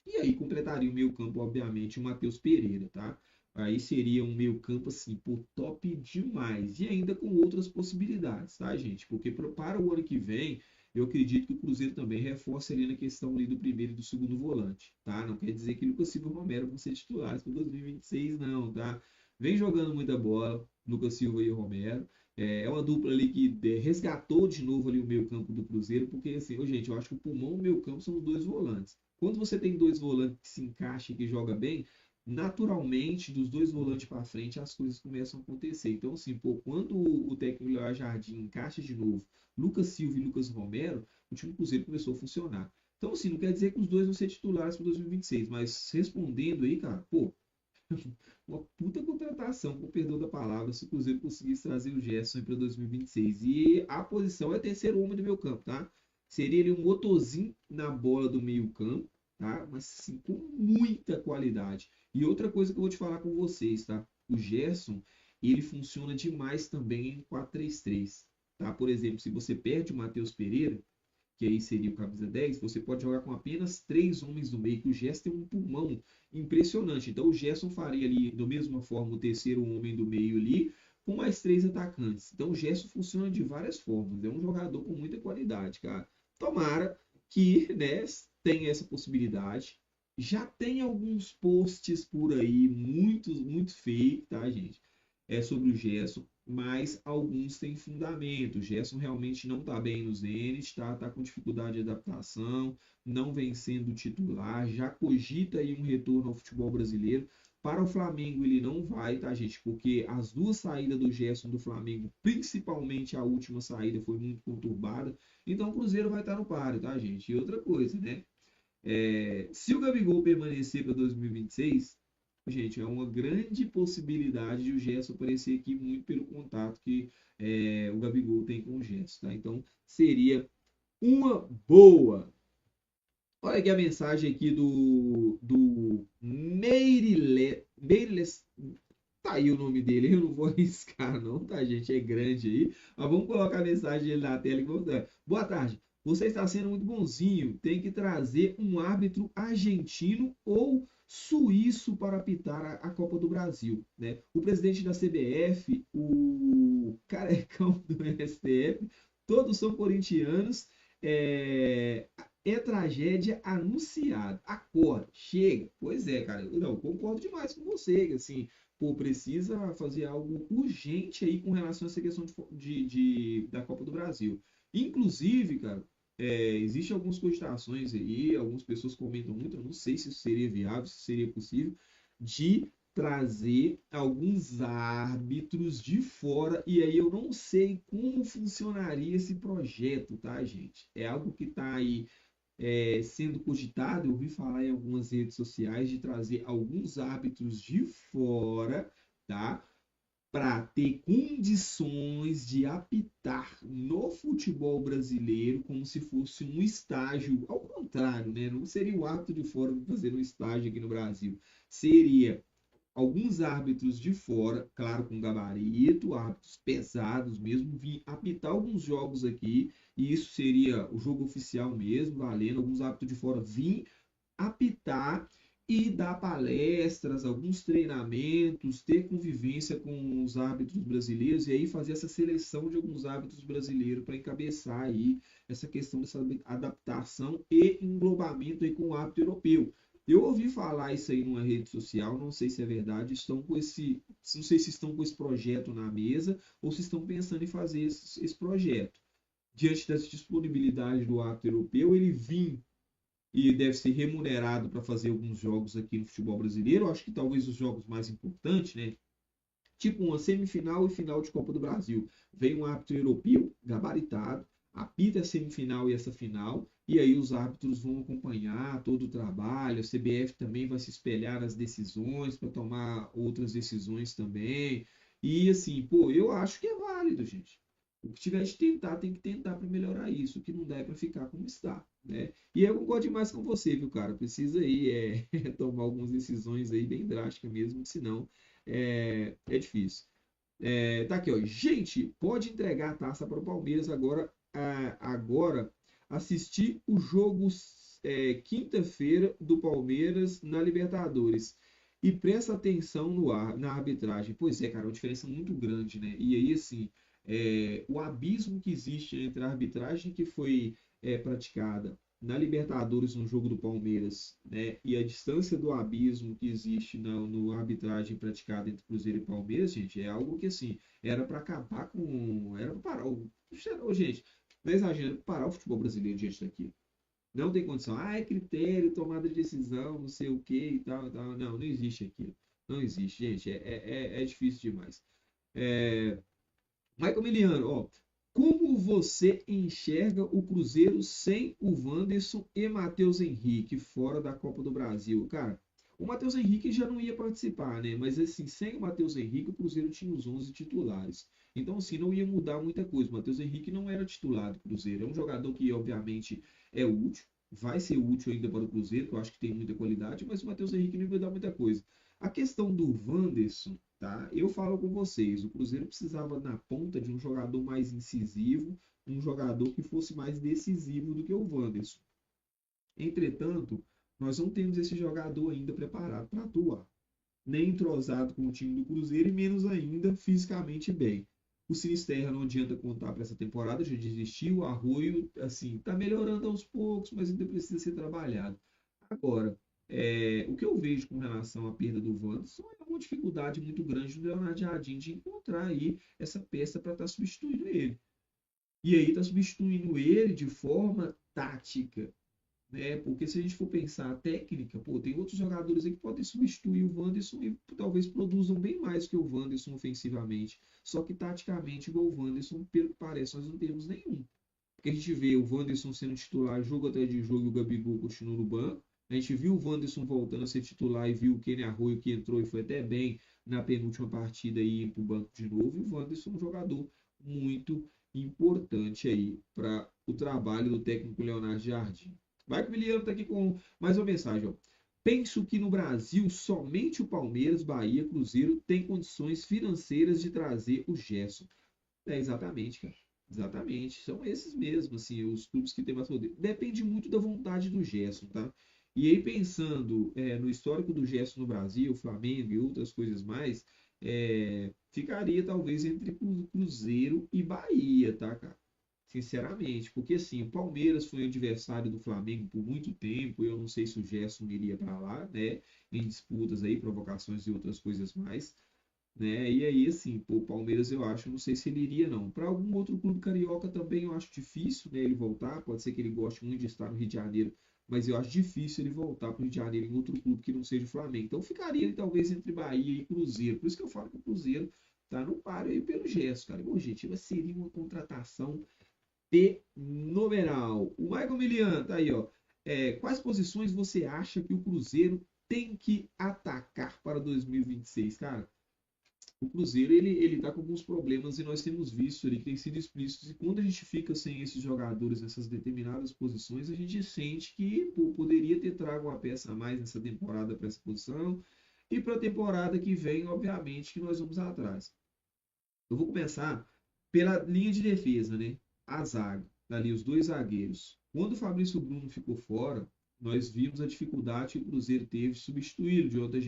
E aí completaria o meio-campo, obviamente, o Matheus Pereira, tá? Aí seria um meio-campo assim, por top demais. E ainda com outras possibilidades, tá, gente? Porque para o ano que vem, eu acredito que o Cruzeiro também reforça ali na questão ali do primeiro e do segundo volante, tá? Não quer dizer que Lucas Silva e Romero vão ser titulares para 2026, não, tá? Vem jogando muita bola, Lucas Silva e Romero. É uma dupla ali que resgatou de novo ali o meio-campo do Cruzeiro, porque assim, gente, eu acho que o pulmão do meio-campo são os dois volantes. Quando você tem dois volantes que se encaixam e que jogam bem, naturalmente, dos dois volantes para frente, as coisas começam a acontecer. Então, assim, pô, quando o técnico Léo Jardim encaixa de novo Lucas Silva e Lucas Romero, o time do Cruzeiro começou a funcionar. Então, assim, não quer dizer que os dois vão ser titulares para 2026, mas respondendo aí, cara, pô, uma puta contratação, com o perdão da palavra, se o Cruzeiro conseguisse trazer o Gerson para 2026. E a posição é terceiro homem do meu campo, tá? Seria ele um motorzinho na bola do meio campo, tá? Mas sim, com muita qualidade. E outra coisa que eu vou te falar com vocês, tá? O Gerson, ele funciona demais também em 4-3-3, tá? Por exemplo, se você perde o Matheus Pereira, que aí seria o camisa 10, você pode jogar com apenas 3 homens no meio, que o Gerson tem um pulmão impressionante. Então o Gerson faria ali, da mesma forma, o terceiro homem do meio ali, com mais 3 atacantes. Então o Gerson funciona de várias formas. É um jogador com muita qualidade, cara. Tomara que, né, tenha essa possibilidade. Já tem alguns posts por aí, muito fake, tá, gente? Sobre o Gerson. mas alguns têm fundamento. O Gerson realmente não está bem no Zenit, tá com dificuldade de adaptação, não vem sendo titular, já cogita aí um retorno ao futebol brasileiro. Para o Flamengo ele não vai, tá, gente? Porque as duas saídas do Gerson do Flamengo, principalmente a última saída, foi muito conturbada. Então o Cruzeiro vai estar no páreo, tá, gente? E outra coisa, né? Se o Gabigol permanecer para 2026, gente, é uma grande possibilidade de o Gerson aparecer aqui muito pelo contato que o Gabigol tem com o Gerson, tá? Então seria uma boa. Olha aqui a mensagem aqui do Meireles. Tá aí o nome dele, eu não vou arriscar não, tá, gente? É grande aí. Mas vamos colocar a mensagem dele na tela. Boa tarde. Você está sendo muito bonzinho. Tem que trazer um árbitro argentino ou suíço para apitar a Copa do Brasil, né? O presidente da CBF, o carecão do STF, todos são corintianos. É tragédia anunciada. Acorda, chega. Pois é, cara. Eu não concordo demais com você, assim, pô, precisa fazer algo urgente aí com relação a essa questão da Copa do Brasil. Inclusive, cara, existem algumas cogitações aí, algumas pessoas comentam muito, eu não sei se isso seria viável, se seria possível, de trazer alguns árbitros de fora, e aí eu não sei como funcionaria esse projeto, tá, gente? É algo que está aí sendo cogitado, eu ouvi falar em algumas redes sociais de trazer alguns árbitros de fora, tá? Para ter condições de apitar no futebol brasileiro como se fosse um estágio, ao contrário, né? Não seria o árbitro de fora fazendo um estágio aqui no Brasil, seria alguns árbitros de fora, claro, com gabarito, árbitros pesados mesmo, vir apitar alguns jogos aqui, e isso seria o jogo oficial mesmo, valendo, alguns árbitros de fora vir apitar e dar palestras, alguns treinamentos, ter convivência com os árbitros brasileiros e aí fazer essa seleção de alguns árbitros brasileiros para encabeçar aí essa questão dessa adaptação e englobamento aí com o árbitro europeu. Eu ouvi falar isso aí numa rede social, não sei se é verdade, não sei se estão com esse projeto na mesa ou se estão pensando em fazer esse projeto. Diante dessa disponibilidade do árbitro europeu, ele vir e deve ser remunerado para fazer alguns jogos aqui no futebol brasileiro. Eu acho que talvez os jogos mais importantes, né? Tipo uma semifinal e final de Copa do Brasil. Vem um árbitro europeu, gabaritado, apita a semifinal e essa final, e aí os árbitros vão acompanhar todo o trabalho. A CBF também vai se espelhar nas decisões para tomar outras decisões também. E assim, pô, eu acho que é válido, gente. O que tiver de tentar, tem que tentar para melhorar isso. O que não dá é para ficar como está, né? E eu concordo demais com você, viu, cara? Precisa aí tomar algumas decisões aí bem drásticas mesmo, senão é difícil. Tá aqui, ó. Gente, pode entregar a taça para o Palmeiras agora. Agora, assistir o jogo quinta-feira do Palmeiras na Libertadores. E presta atenção na arbitragem. Pois é, cara, uma diferença muito grande, né? E aí, assim, o abismo que existe entre a arbitragem que foi praticada na Libertadores no jogo do Palmeiras, né, e a distância do abismo que existe no arbitragem praticada entre Cruzeiro e Palmeiras, gente, é algo que assim era para acabar com, era para parar gente, não é exagero, parar o futebol brasileiro diante daquilo. Não tem condição. É critério, tomada de decisão, não sei o que e tal, tal. Não, não existe aquilo. Não existe, gente. É difícil demais. É, Michael Miliano, ó, como você enxerga o Cruzeiro sem o Wanderson e Matheus Henrique fora da Copa do Brasil? Cara, o Matheus Henrique já não ia participar, né? Mas assim, sem o Matheus Henrique, o Cruzeiro tinha os 11 titulares. Então, assim, não ia mudar muita coisa. O Matheus Henrique não era titular do Cruzeiro. É um jogador que, obviamente, é útil. Vai ser útil ainda para o Cruzeiro, que eu acho que tem muita qualidade, mas o Matheus Henrique não ia mudar muita coisa. A questão do Wanderson, tá? Eu falo com vocês, o Cruzeiro precisava na ponta de um jogador mais incisivo, um jogador que fosse mais decisivo do que o Wanderson. Entretanto, nós não temos esse jogador ainda preparado para atuar, nem entrosado com o time do Cruzeiro e menos ainda fisicamente bem. O Sinisterra não adianta contar para essa temporada, já desistiu, o Arroio, assim, tá melhorando aos poucos, mas ainda precisa ser trabalhado. Agora, o que eu vejo com relação à perda do Wanderson é uma dificuldade muito grande do Leonardo Jardim de encontrar aí essa peça para estar substituindo ele. E aí está substituindo ele de forma tática, né? Porque se a gente for pensar a técnica, pô, tem outros jogadores aí que podem substituir o Wanderson e talvez produzam bem mais que o Wanderson ofensivamente. Só que taticamente, igual o Wanderson, pelo que parece, nós não temos nenhum. Porque a gente vê o Wanderson sendo titular jogo atrás de jogo e o Gabigol continua no banco. A gente viu o Wanderson voltando a ser titular e viu o Kenny Arroyo que entrou e foi até bem na penúltima partida aí para o banco de novo. E o Wanderson é um jogador muito importante aí para o trabalho do técnico Leonardo Jardim. Vai que o Miliano está aqui com mais uma mensagem. Ó. Penso que no Brasil somente o Palmeiras, Bahia, Cruzeiro tem condições financeiras de trazer o Gerson. É exatamente, cara. Exatamente. São esses mesmos, assim, os clubes que têm mais poder. Depende muito da vontade do Gerson, tá? E aí, pensando no histórico do Gerson no Brasil, Flamengo e outras coisas mais, ficaria talvez entre Cruzeiro e Bahia, tá, cara? Sinceramente, porque assim, o Palmeiras foi adversário do Flamengo por muito tempo. Eu não sei se o Gerson iria para lá, né? Em disputas aí, provocações e outras coisas mais, né? E aí, assim, pô, o Palmeiras eu acho, não sei se ele iria não. Para algum outro clube carioca também eu acho difícil, né, ele voltar. Pode ser que ele goste muito de estar no Rio de Janeiro, mas eu acho difícil ele voltar para o Rio de Janeiro em outro clube que não seja o Flamengo. Então ficaria ele talvez entre Bahia e Cruzeiro. Por isso que eu falo que o Cruzeiro tá no páreo aí pelo gesto, cara. O objetivo seria uma contratação fenomenal. O Michael Milian tá aí, ó. Quais posições você acha que o Cruzeiro tem que atacar para 2026, cara? O Cruzeiro ele tá com alguns problemas e nós temos visto ali que tem sido explícitos. E quando a gente fica sem esses jogadores nessas determinadas posições, a gente sente que pô, poderia ter trago uma peça a mais nessa temporada para essa posição. E para a temporada que vem, obviamente, que nós vamos atrás. Eu vou começar pela linha de defesa, né? A zaga, ali os dois zagueiros. Quando o Fabrício Bruno ficou fora, nós vimos a dificuldade que o Cruzeiro teve de substituir. O Jonathan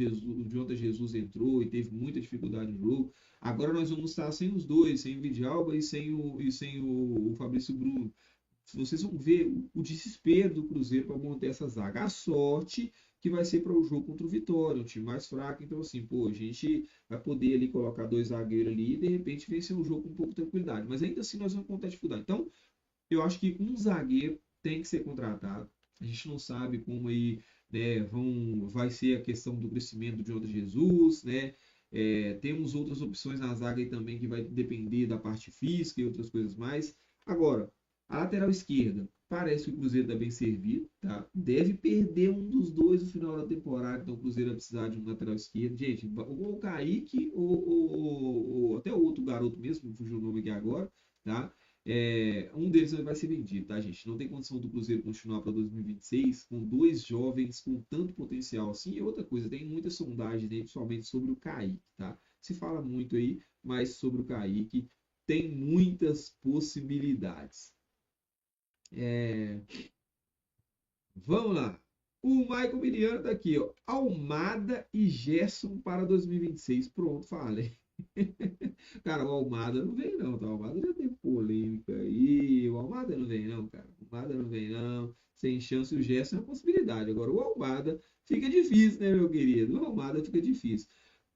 Jesus entrou e teve muita dificuldade no jogo. Agora nós vamos estar sem os dois, sem o Vidalba e sem o Fabrício Bruno. Vocês vão ver o desespero do Cruzeiro para manter essa zaga. A sorte que vai ser para o jogo contra o Vitória, um time mais fraco. Então, assim, pô, a gente vai poder ali colocar dois zagueiros ali e de repente vencer o jogo com um pouco de tranquilidade. Mas ainda assim nós vamos contar dificuldade. Então, eu acho que um zagueiro tem que ser contratado. A gente não sabe como aí, né, vai ser a questão do crescimento de outro Jesus, né? Temos outras opções na zaga aí também que vai depender da parte física e outras coisas mais. Agora, a lateral esquerda, parece que o Cruzeiro está bem servido, tá? Deve perder um dos dois no final da temporada, então o Cruzeiro vai precisar de um lateral esquerdo. Gente, ou o Kaique, ou até o outro garoto mesmo, fugiu o nome aqui agora, tá? Um deles vai ser vendido, tá, gente? Não tem condição do Cruzeiro continuar para 2026 com dois jovens com tanto potencial assim. E outra coisa, tem muita sondagem, né, principalmente sobre o Kaique, tá? Se fala muito aí, mas sobre o Kaique tem muitas possibilidades. Vamos lá. O Michael Miriano tá aqui, ó. Almada e Gerson para 2026. Pronto, falei. Cara, o Almada não vem não, tá? O Almada já tem polêmica aí. O Almada não vem não, cara. O Almada não vem não. Sem chance o Gerson é uma possibilidade. Agora o Almada fica difícil, né, meu querido? O Almada fica difícil.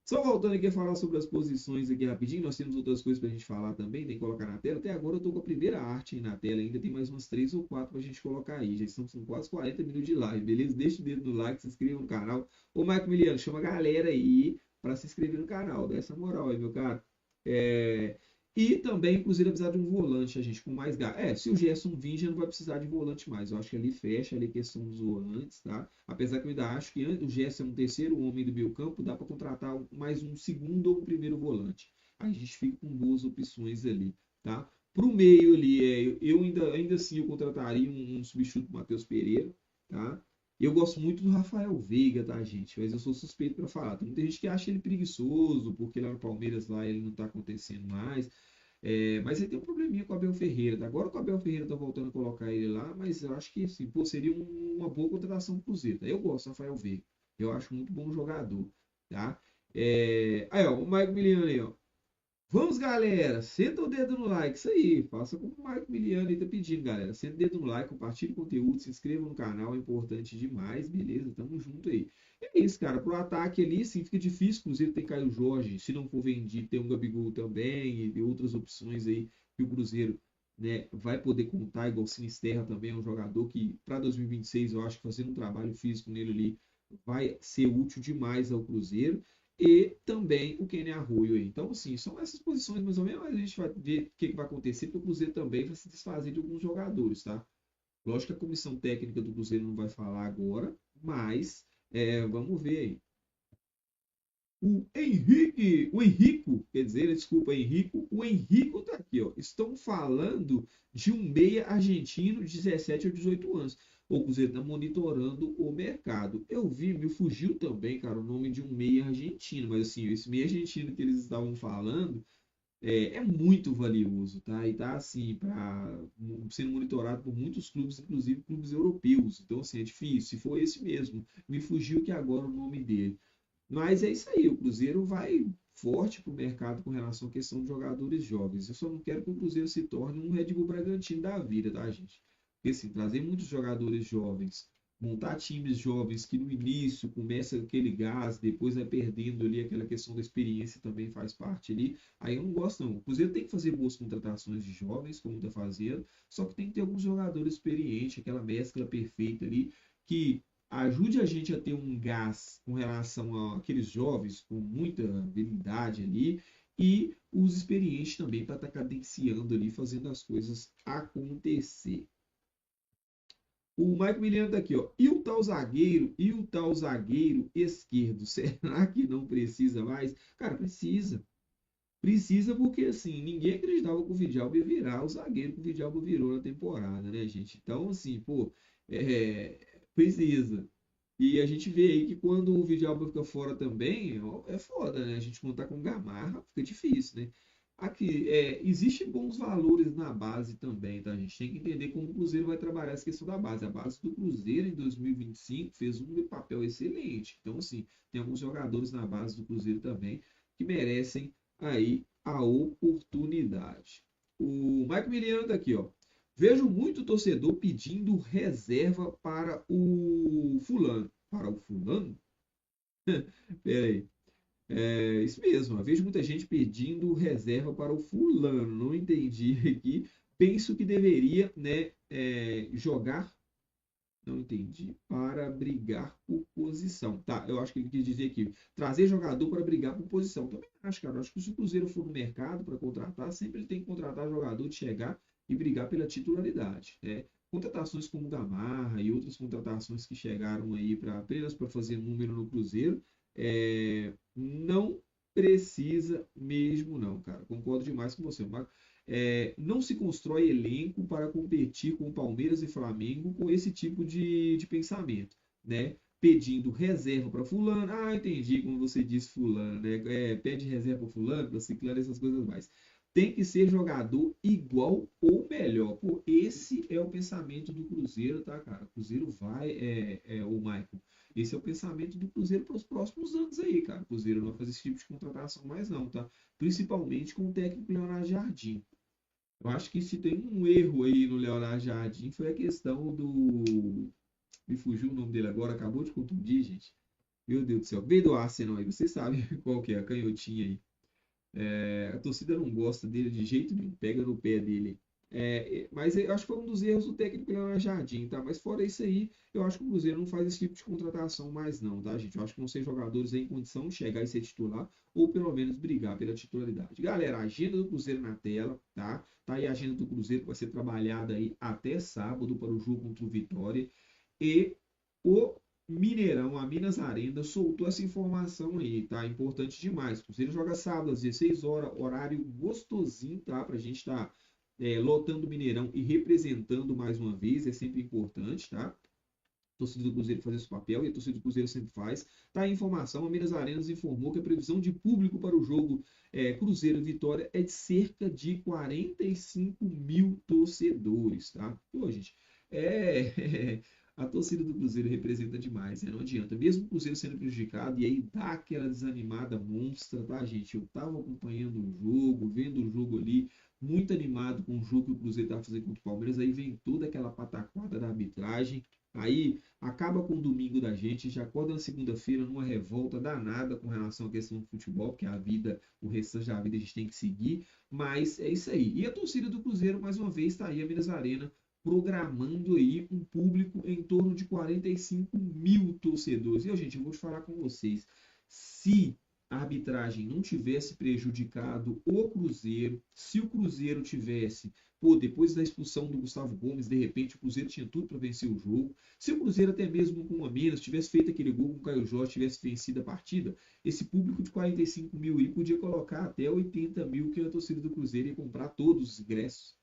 Só voltando aqui a falar sobre as posições aqui rapidinho, nós temos outras coisas para a gente falar também, tem que colocar na tela. Até agora eu estou com a primeira arte aí na tela, ainda tem mais umas 3 ou 4 para a gente colocar aí. Já estamos com quase 40 minutos de live, beleza? Deixa o dedo no like, se inscreva no canal. Ô, Marco Miliano, chama a galera aí para se inscrever no canal, dá essa moral aí, meu cara. É, E também, inclusive, precisar de um volante, a gente, com mais gás. Se o Gerson vir, já não vai precisar de volante mais. Eu acho que ali fecha ali a questão dos volantes, tá? Apesar que eu ainda acho que o Gerson é um terceiro homem do meio campo, dá para contratar mais um segundo ou um primeiro volante. Aí a gente fica com boas opções ali, tá? Para o meio ali, eu ainda assim eu contrataria um substituto do Matheus Pereira, tá? Eu gosto muito do Rafael Veiga, tá, gente? Mas eu sou suspeito para falar. Tem muita gente que acha ele preguiçoso, porque lá no Palmeiras lá ele não tá acontecendo mais. Mas ele tem um probleminha com o Abel Ferreira. Tá? Agora que o Abel Ferreira tá voltando a colocar ele lá, mas eu acho que assim, pô, seria uma boa contratação pro Cruzeiro. Tá? Eu gosto do Rafael Veiga. Eu acho muito bom jogador, tá? Aí, ó, o Mike Miliano aí, ó. Vamos, galera! Senta o dedo no like, isso aí. Faça como o Marco Miliano aí tá pedindo, galera. Senta o dedo no like, compartilhe o conteúdo, se inscreva no canal, é importante demais, beleza? Tamo junto aí. É isso, cara. Pro ataque ali, sim, fica difícil. Cruzeiro tem Caio Jorge, se não for vendido, tem um Gabigol também e outras opções aí que o Cruzeiro, né, vai poder contar, igual o Sinisterra também é um jogador que, para 2026, eu acho que fazendo um trabalho físico nele ali vai ser útil demais ao Cruzeiro e também o Kenny Arroyo aí. Então, assim, são essas posições mais ou menos, mas a gente vai ver o que vai acontecer, porque o Cruzeiro também vai se desfazer de alguns jogadores, tá? Lógico que a comissão técnica do Cruzeiro não vai falar agora, mas vamos ver aí. O Henrico, quer dizer, desculpa, Henrico, o Henrico tá aqui, ó. Estão falando de um meia argentino de 17 ou 18 anos. O Cruzeiro está monitorando o mercado. Eu vi, me fugiu também, cara, o nome de um meia argentino, mas assim, esse meia argentino que eles estavam falando é muito valioso, tá? E tá assim, sendo monitorado por muitos clubes, inclusive clubes europeus. Então, assim, é difícil. Se for esse mesmo, me fugiu que agora o nome dele. Mas é isso aí, o Cruzeiro vai forte para o mercado com relação à questão de jogadores jovens. Eu só não quero que o Cruzeiro se torne um Red Bull Bragantino da vida, tá, gente? Porque assim, trazer muitos jogadores jovens, montar times jovens que no início começa aquele gás, depois vai perdendo ali aquela questão da experiência também faz parte ali. Aí eu não gosto não. O Cruzeiro tem que fazer boas contratações de jovens, como está fazendo, só que tem que ter alguns jogadores experientes, aquela mescla perfeita ali, que ajude a gente a ter um gás com relação àqueles jovens com muita habilidade ali e os experientes também para estar cadenciando ali, fazendo as coisas acontecer. O Mike Miliano tá aqui, ó. E o tal zagueiro esquerdo, será que não precisa mais? Cara, precisa. Precisa porque, assim, ninguém acreditava que o Vidal ia virar o zagueiro que o Vidal virou na temporada, né, gente? Então, assim, pô, precisa. E a gente vê aí que quando o Vidal fica fora também, ó, é foda, né? A gente contar com Gamarra fica difícil, né? Aqui, existe bons valores na base também, tá? A gente tem que entender como o Cruzeiro vai trabalhar essa questão da base. A base do Cruzeiro em 2025 fez um papel excelente. Então, assim, tem alguns jogadores na base do Cruzeiro também que merecem aí a oportunidade. O Mike Miliano tá aqui, ó. Vejo muito torcedor pedindo reserva para o fulano. Para o fulano? Peraí. É isso mesmo. Eu vejo muita gente pedindo reserva para o fulano. Não entendi aqui. Penso que deveria, né, jogar. Não entendi. Para brigar por posição. Tá, eu acho que ele quis dizer aqui. Trazer jogador para brigar por posição. Também acho, cara. Acho que se o Cruzeiro for no mercado para contratar, sempre ele tem que contratar jogador de chegar e brigar pela titularidade. Né? Contratações como Gamarra e outras contratações que chegaram aí apenas para fazer número no Cruzeiro, não precisa mesmo, não, cara. Concordo demais com você, Marco. Não se constrói elenco para competir com Palmeiras e Flamengo com esse tipo de pensamento, né? Pedindo reserva para fulano. Ah, entendi como você disse fulano, né? Pede reserva para fulano, para ciclano, essas coisas mais. Tem que ser jogador igual ou melhor. Pô, esse é o pensamento do Cruzeiro, tá, cara? O Cruzeiro vai, o Michael. Esse é o pensamento do Cruzeiro para os próximos anos aí, cara. O Cruzeiro não vai fazer esse tipo de contratação mais não, tá? Principalmente com o técnico Leonardo Jardim. Eu acho que se tem um erro aí no Leonardo Jardim foi a questão do. Me fugiu o nome dele agora, acabou de contundir, gente. Meu Deus do céu. Veio do Arsenal aí, vocês sabem qual que é, a canhotinha aí. A torcida não gosta dele de jeito nenhum, pega no pé dele. Mas eu acho que foi um dos erros do técnico Leonardo Jardim, tá? Mas fora isso aí, eu acho que o Cruzeiro não faz esse tipo de contratação mais não, tá, gente? Eu acho que vão ser jogadores em condição de chegar e ser titular, ou pelo menos brigar pela titularidade. Galera, a agenda do Cruzeiro na tela, tá? Tá aí a agenda do Cruzeiro que vai ser trabalhada aí até sábado para o jogo contra o Vitória. E o Mineirão, a Minas Arena, soltou essa informação aí, tá? Importante demais. O Cruzeiro joga sábado às 16 horas, horário gostosinho, tá? Pra gente estar lotando o Mineirão e representando mais uma vez, é sempre importante, tá? A torcida do Cruzeiro faz esse papel e a torcida do Cruzeiro sempre faz. Tá a informação, a Minas Arenas informou que a previsão de público para o jogo Cruzeiro Vitória é de cerca de 45 mil torcedores, tá? Pô, gente, a torcida do Cruzeiro representa demais, né? Não adianta. Mesmo o Cruzeiro sendo prejudicado, e aí dá aquela desanimada monstra, tá, gente? Eu tava acompanhando o jogo, vendo o jogo ali, muito animado com o jogo que o Cruzeiro tava fazendo contra o Palmeiras, aí vem toda aquela pataquada da arbitragem, aí acaba com o domingo da gente, já acorda na segunda-feira numa revolta danada com relação à questão do futebol, porque a vida, o restante da vida a gente tem que seguir, mas é isso aí. E a torcida do Cruzeiro, mais uma vez, está aí a Minas Arena, programando aí um público em torno de 45 mil torcedores. E, gente, eu vou te falar com vocês, se a arbitragem não tivesse prejudicado o Cruzeiro, se o Cruzeiro tivesse, pô, depois da expulsão do Gustavo Gomes, de repente o Cruzeiro tinha tudo para vencer o jogo, se o Cruzeiro até mesmo com um a menos tivesse feito aquele gol com o Caio Jorge, tivesse vencido a partida, esse público de 45 mil aí podia colocar até 80 mil que a torcida do Cruzeiro ia comprar todos os ingressos.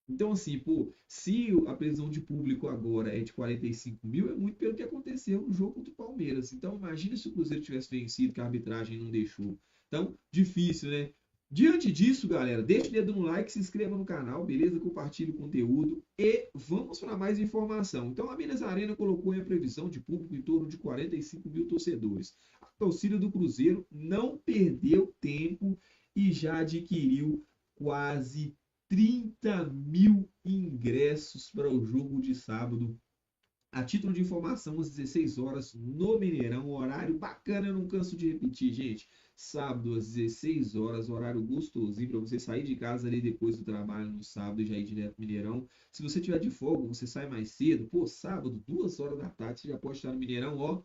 Então, assim, pô, se a previsão de público agora é de 45 mil, é muito pelo que aconteceu no jogo contra o Palmeiras. Então, imagina se o Cruzeiro tivesse vencido, que a arbitragem não deixou. Então, difícil, né? Diante disso, galera, deixa o dedo no like, se inscreva no canal, beleza? Compartilhe o conteúdo e vamos para mais informação. Então, a Minas Arena colocou a previsão de público em torno de 45 mil torcedores. A torcida do Cruzeiro não perdeu tempo e já adquiriu quase 30 mil ingressos para o jogo de sábado. A título de informação, às 16 horas no Mineirão, horário bacana, eu não canso de repetir, gente. Sábado às 16 horas, horário gostosinho para você sair de casa ali depois do trabalho no sábado e já ir direto no Mineirão. Se você tiver de folga, você sai mais cedo. Pô, sábado, 2 horas da tarde, você já pode estar no Mineirão, ó,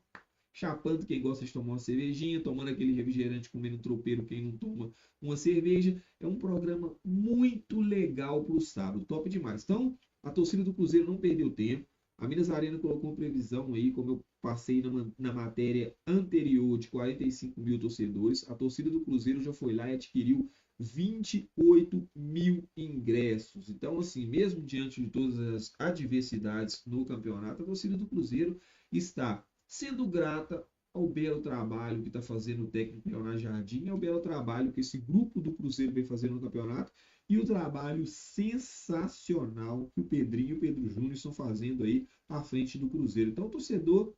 chapando quem gosta de tomar uma cervejinha, tomando aquele refrigerante, comendo tropeiro quem não toma uma cerveja. É um programa muito legal para o sábado, top demais. Então, a torcida do Cruzeiro não perdeu tempo. A Minas Arena colocou uma previsão aí, como eu passei na matéria anterior, de 45 mil torcedores. A torcida do Cruzeiro já foi lá e adquiriu 28 mil ingressos. Então, assim, mesmo diante de todas as adversidades no campeonato, a torcida do Cruzeiro está sendo grata ao belo trabalho que está fazendo o técnico Leonardo Jardim, ao belo trabalho que esse grupo do Cruzeiro vem fazendo no campeonato e o trabalho sensacional que o Pedrinho e o Pedro Júnior estão fazendo aí à frente do Cruzeiro. Então, o torcedor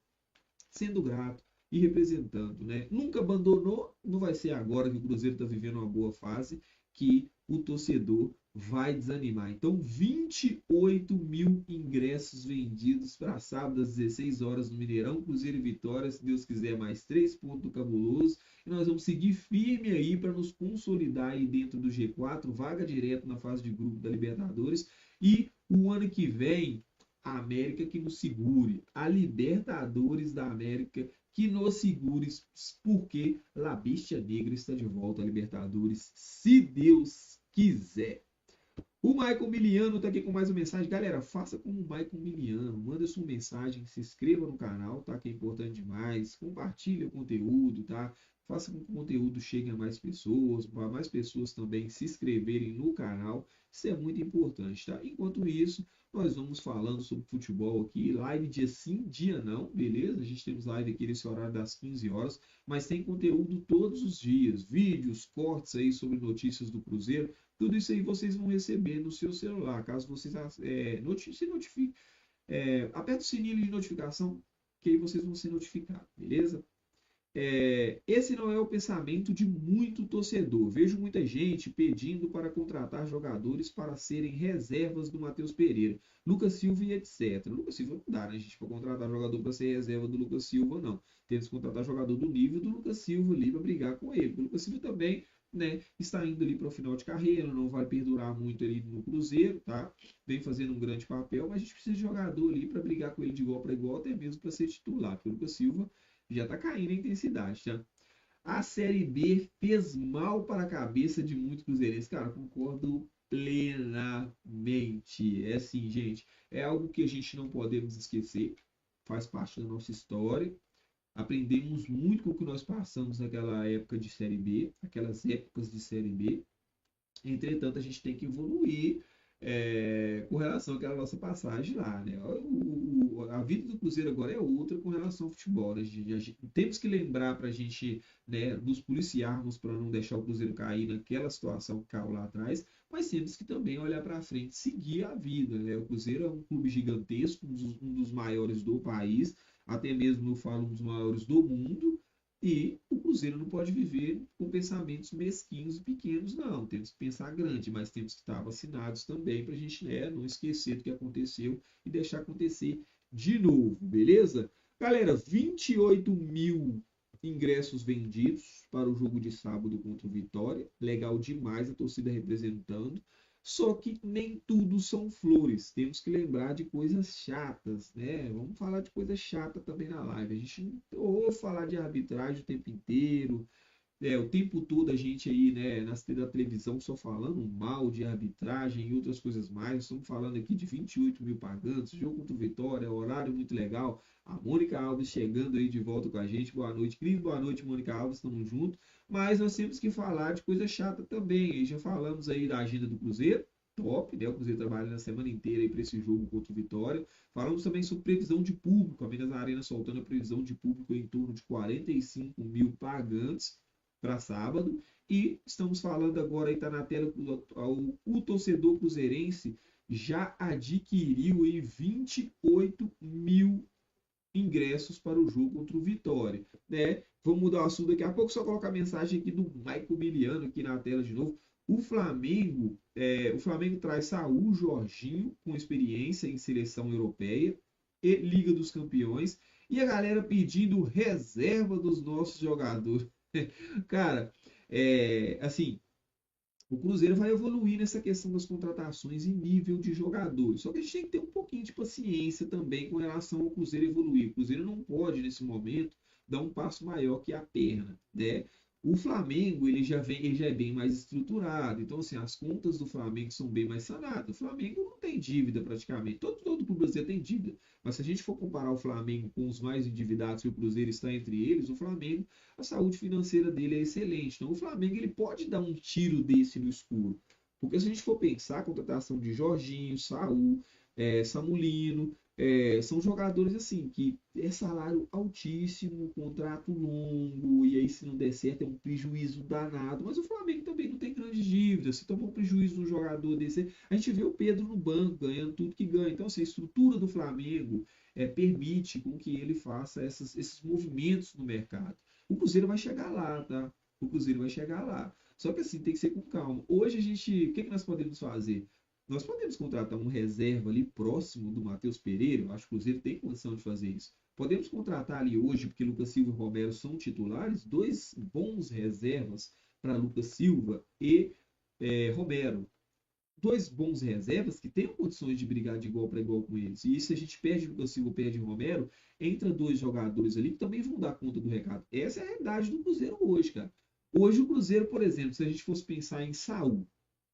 sendo grato e representando, né? Nunca abandonou, não vai ser agora que o Cruzeiro está vivendo uma boa fase que o torcedor vai desanimar. Então, 28 mil ingressos vendidos para sábado às 16 horas no Mineirão, Cruzeiro e Vitória, se Deus quiser, mais 3 pontos do Cabuloso. E nós vamos seguir firme aí para nos consolidar aí dentro do G4, vaga direto na fase de grupo da Libertadores. E o ano que vem, a América que nos segure, a Libertadores da América que nos segure, porque La Bestia Negra está de volta à Libertadores, se Deus quiser. O Maicon Miliano está aqui com mais uma mensagem. Galera, faça como o Maicon Miliano. Manda sua mensagem, se inscreva no canal, tá? Que é importante demais. Compartilhe o conteúdo, tá? Faça com que o conteúdo chegue a mais pessoas, para mais pessoas também se inscreverem no canal. Isso é muito importante, tá? Enquanto isso, nós vamos falando sobre futebol aqui. Live dia sim, dia não, beleza? A gente temos live aqui nesse horário das 15 horas, mas tem conteúdo todos os dias. Vídeos, cortes aí sobre notícias do Cruzeiro. Tudo isso aí vocês vão receber no seu celular, caso vocês se notifiquem. Aperta o sininho de notificação, que aí vocês vão ser notificados, beleza? Esse não é o pensamento de muito torcedor. Vejo muita gente pedindo para contratar jogadores para serem reservas do Matheus Pereira, Lucas Silva e etc. Lucas Silva não dá, né, gente, para contratar jogador para ser reserva do Lucas Silva, não. Temos que contratar jogador do nível do Lucas Silva ali para brigar com ele. O Lucas Silva também, né, está indo ali para o final de carreira, não vai perdurar muito ali no Cruzeiro, tá? Vem fazendo um grande papel, mas a gente precisa de jogador ali para brigar com ele de igual para igual, até mesmo para ser titular, porque o Lucas Silva já está caindo a intensidade, tá? A Série B fez mal para a cabeça de muitos cruzeirenses. Cara, concordo plenamente. É assim, gente, é algo que a gente não podemos esquecer, faz parte da nossa história. Aprendemos muito com o que nós passamos naquela época de Série B, aquelas épocas de Série B. Entretanto, a gente tem que evoluir com relação àquela nossa passagem lá, né? A vida do Cruzeiro agora é outra com relação ao futebol, né? Temos que lembrar para a gente, né, nos policiarmos para não deixar o Cruzeiro cair naquela situação que caiu lá atrás, mas temos que também olhar para frente, seguir a vida, né? O Cruzeiro é um clube gigantesco, um dos maiores do país, até mesmo eu falo um dos maiores do mundo, e o Cruzeiro não pode viver com pensamentos mesquinhos e pequenos, não. Temos que pensar grande, mas temos que estar vacinados também para a gente, né, não esquecer do que aconteceu e deixar acontecer de novo, beleza? Galera, 28.000 ingressos vendidos para o jogo de sábado contra o Vitória. Legal demais a torcida representando. Só que nem tudo são flores. Temos que lembrar de coisas chatas, né? Vamos falar de coisa chata também na live. A gente não ouve falar de arbitragem o tempo inteiro, o tempo todo a gente aí, né, da televisão só falando mal de arbitragem e outras coisas mais. Estamos falando aqui de 28.000 pagantes, jogo contra o Vitória, horário muito legal. A Mônica Alves chegando aí de volta com a gente. Boa noite, Cris. Boa noite, Mônica Alves. Estamos juntos. Mas nós temos que falar de coisa chata também. E já falamos aí da agenda do Cruzeiro. Top, né? O Cruzeiro trabalha na semana inteira aí para esse jogo contra o Vitória. Falamos também sobre previsão de público. A Minas Arena soltando a previsão de público em torno de 45.000 pagantes para sábado. E estamos falando agora, aí está na tela, o torcedor cruzeirense já adquiriu aí 28.000 ingressos para o jogo contra o Vitória, né? Vamos mudar o assunto daqui a pouco, só colocar a mensagem aqui do Michael Miliano aqui na tela de novo. O Flamengo traz Saúl Jorginho com experiência em seleção europeia e Liga dos Campeões, e a galera pedindo reserva dos nossos jogadores. Cara, assim, o Cruzeiro vai evoluir nessa questão das contratações em nível de jogadores. Só que a gente tem que ter um pouquinho de paciência também com relação ao Cruzeiro evoluir. O Cruzeiro não pode, nesse momento, dar um passo maior que a perna, né? O Flamengo, ele já é bem mais estruturado. Então, assim, as contas do Flamengo são bem mais sanadas. O Flamengo não tem dívida praticamente. Todo clube brasileiro tem dívida. Mas se a gente for comparar o Flamengo com os mais endividados, que o Cruzeiro está entre eles, o Flamengo, a saúde financeira dele é excelente. Então, o Flamengo ele pode dar um tiro desse no escuro. Porque se a gente for pensar a contratação de Jorginho, Saúl, Samulino, são jogadores assim que é salário altíssimo, contrato longo, e aí se não der certo é um prejuízo danado. Mas o Flamengo também não tem grandes dívidas. Se tomar um prejuízo de um jogador desse, a gente vê o Pedro no banco ganhando tudo que ganha. Então, assim, a estrutura do Flamengo permite com que ele faça esses movimentos no mercado. O Cruzeiro vai chegar lá, tá? O Cruzeiro vai chegar lá. Só que assim, tem que ser com calma. Hoje a gente, o que nós podemos fazer? Nós podemos contratar um reserva ali próximo do Matheus Pereira. Eu acho que o Cruzeiro tem condição de fazer isso. Podemos contratar ali hoje, porque Lucas Silva e Romero são titulares, dois bons reservas para Lucas Silva e Romero. Dois bons reservas que tenham condições de brigar de igual para igual com eles. E se a gente perde Lucas Silva, perde Romero, entra dois jogadores ali que também vão dar conta do recado. Essa é a realidade do Cruzeiro hoje, cara. Hoje o Cruzeiro, por exemplo, se a gente fosse pensar em Saúl,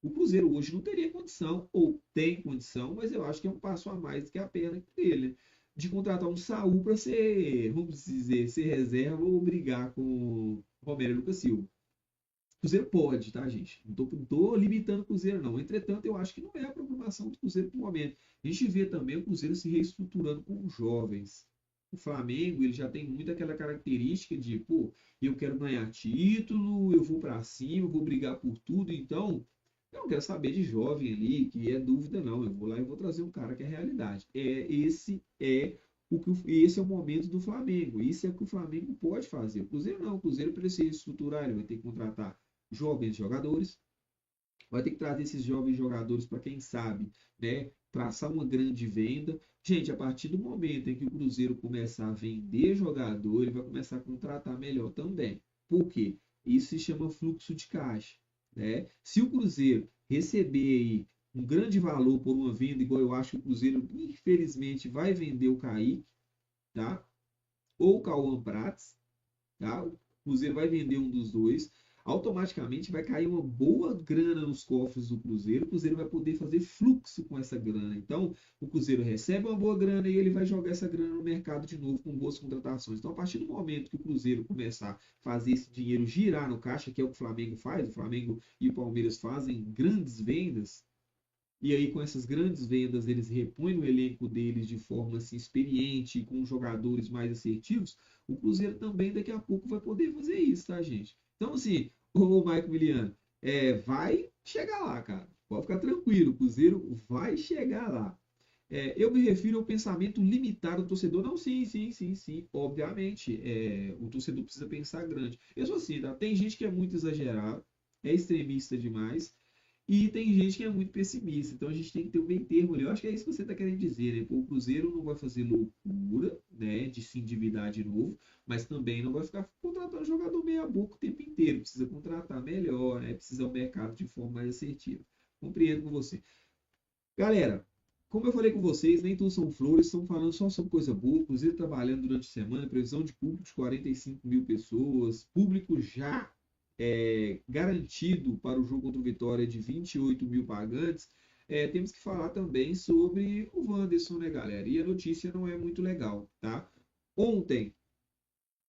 o Cruzeiro hoje não teria condição, ou tem condição, mas eu acho que é um passo a mais do que a perna dele, de contratar um Saúl para ser, vamos dizer, ser reserva ou brigar com Romero e Lucas Silva. O Cruzeiro pode, tá, gente? Não tô limitando o Cruzeiro, não. Entretanto, eu acho que não é a preocupação do Cruzeiro no momento. A gente vê também o Cruzeiro se reestruturando com jovens. O Flamengo, ele já tem muito aquela característica de, pô, eu quero ganhar título, eu vou para cima, eu vou brigar por tudo, então eu não quero saber de jovem ali, que é dúvida, não. Eu vou lá e vou trazer um cara que é realidade. Esse é o momento do Flamengo. Isso é o que o Flamengo pode fazer. O Cruzeiro não. O Cruzeiro precisa estruturar, ele vai ter que contratar jovens jogadores, vai ter que trazer esses jovens jogadores para quem sabe, né, traçar uma grande venda. Gente, a partir do momento em que o Cruzeiro começar a vender jogador, ele vai começar a contratar melhor também. Por quê? Isso se chama fluxo de caixa, né? Se o Cruzeiro receber aí um grande valor por uma venda, igual eu acho que o Cruzeiro, infelizmente, vai vender o Kaique, tá? Ou o Cauã Prats, tá? O Cruzeiro vai vender um dos dois, automaticamente vai cair uma boa grana nos cofres do Cruzeiro. O Cruzeiro vai poder fazer fluxo com essa grana. Então, o Cruzeiro recebe uma boa grana e ele vai jogar essa grana no mercado de novo com boas contratações. Então, a partir do momento que o Cruzeiro começar a fazer esse dinheiro girar no caixa, que é o que o Flamengo faz, o Flamengo e o Palmeiras fazem grandes vendas, e aí, com essas grandes vendas, eles repõem o elenco deles de forma assim, experiente, com jogadores mais assertivos. O Cruzeiro também daqui a pouco vai poder fazer isso, tá, gente? Então, assim, o Michael Miliano, vai chegar lá, cara. Pode ficar tranquilo, o Cruzeiro vai chegar lá. Eu me refiro ao pensamento limitado do torcedor. Não, sim, sim, sim, sim. Obviamente, o torcedor precisa pensar grande. Eu sou assim, tá? Tem gente que é muito exagerado, é extremista demais, e tem gente que é muito pessimista. Então a gente tem que ter um meio termo ali. Eu acho que é isso que você está querendo dizer, né? Pô, o Cruzeiro não vai fazer loucura, né, de se endividar de novo, mas também não vai ficar contratando jogador meia boca o tempo inteiro. Precisa contratar melhor, né? Precisa ao mercado de forma mais assertiva. Compreendo com você. Galera, como eu falei com vocês, nem tudo são flores, estão falando só sobre coisa boa. Cruzeiro trabalhando durante a semana, previsão de público de 45 mil pessoas, público já garantido para o jogo contra o Vitória de 28 mil pagantes. Temos que falar também sobre o Wanderson, né, galera? E a notícia não é muito legal, tá? Ontem,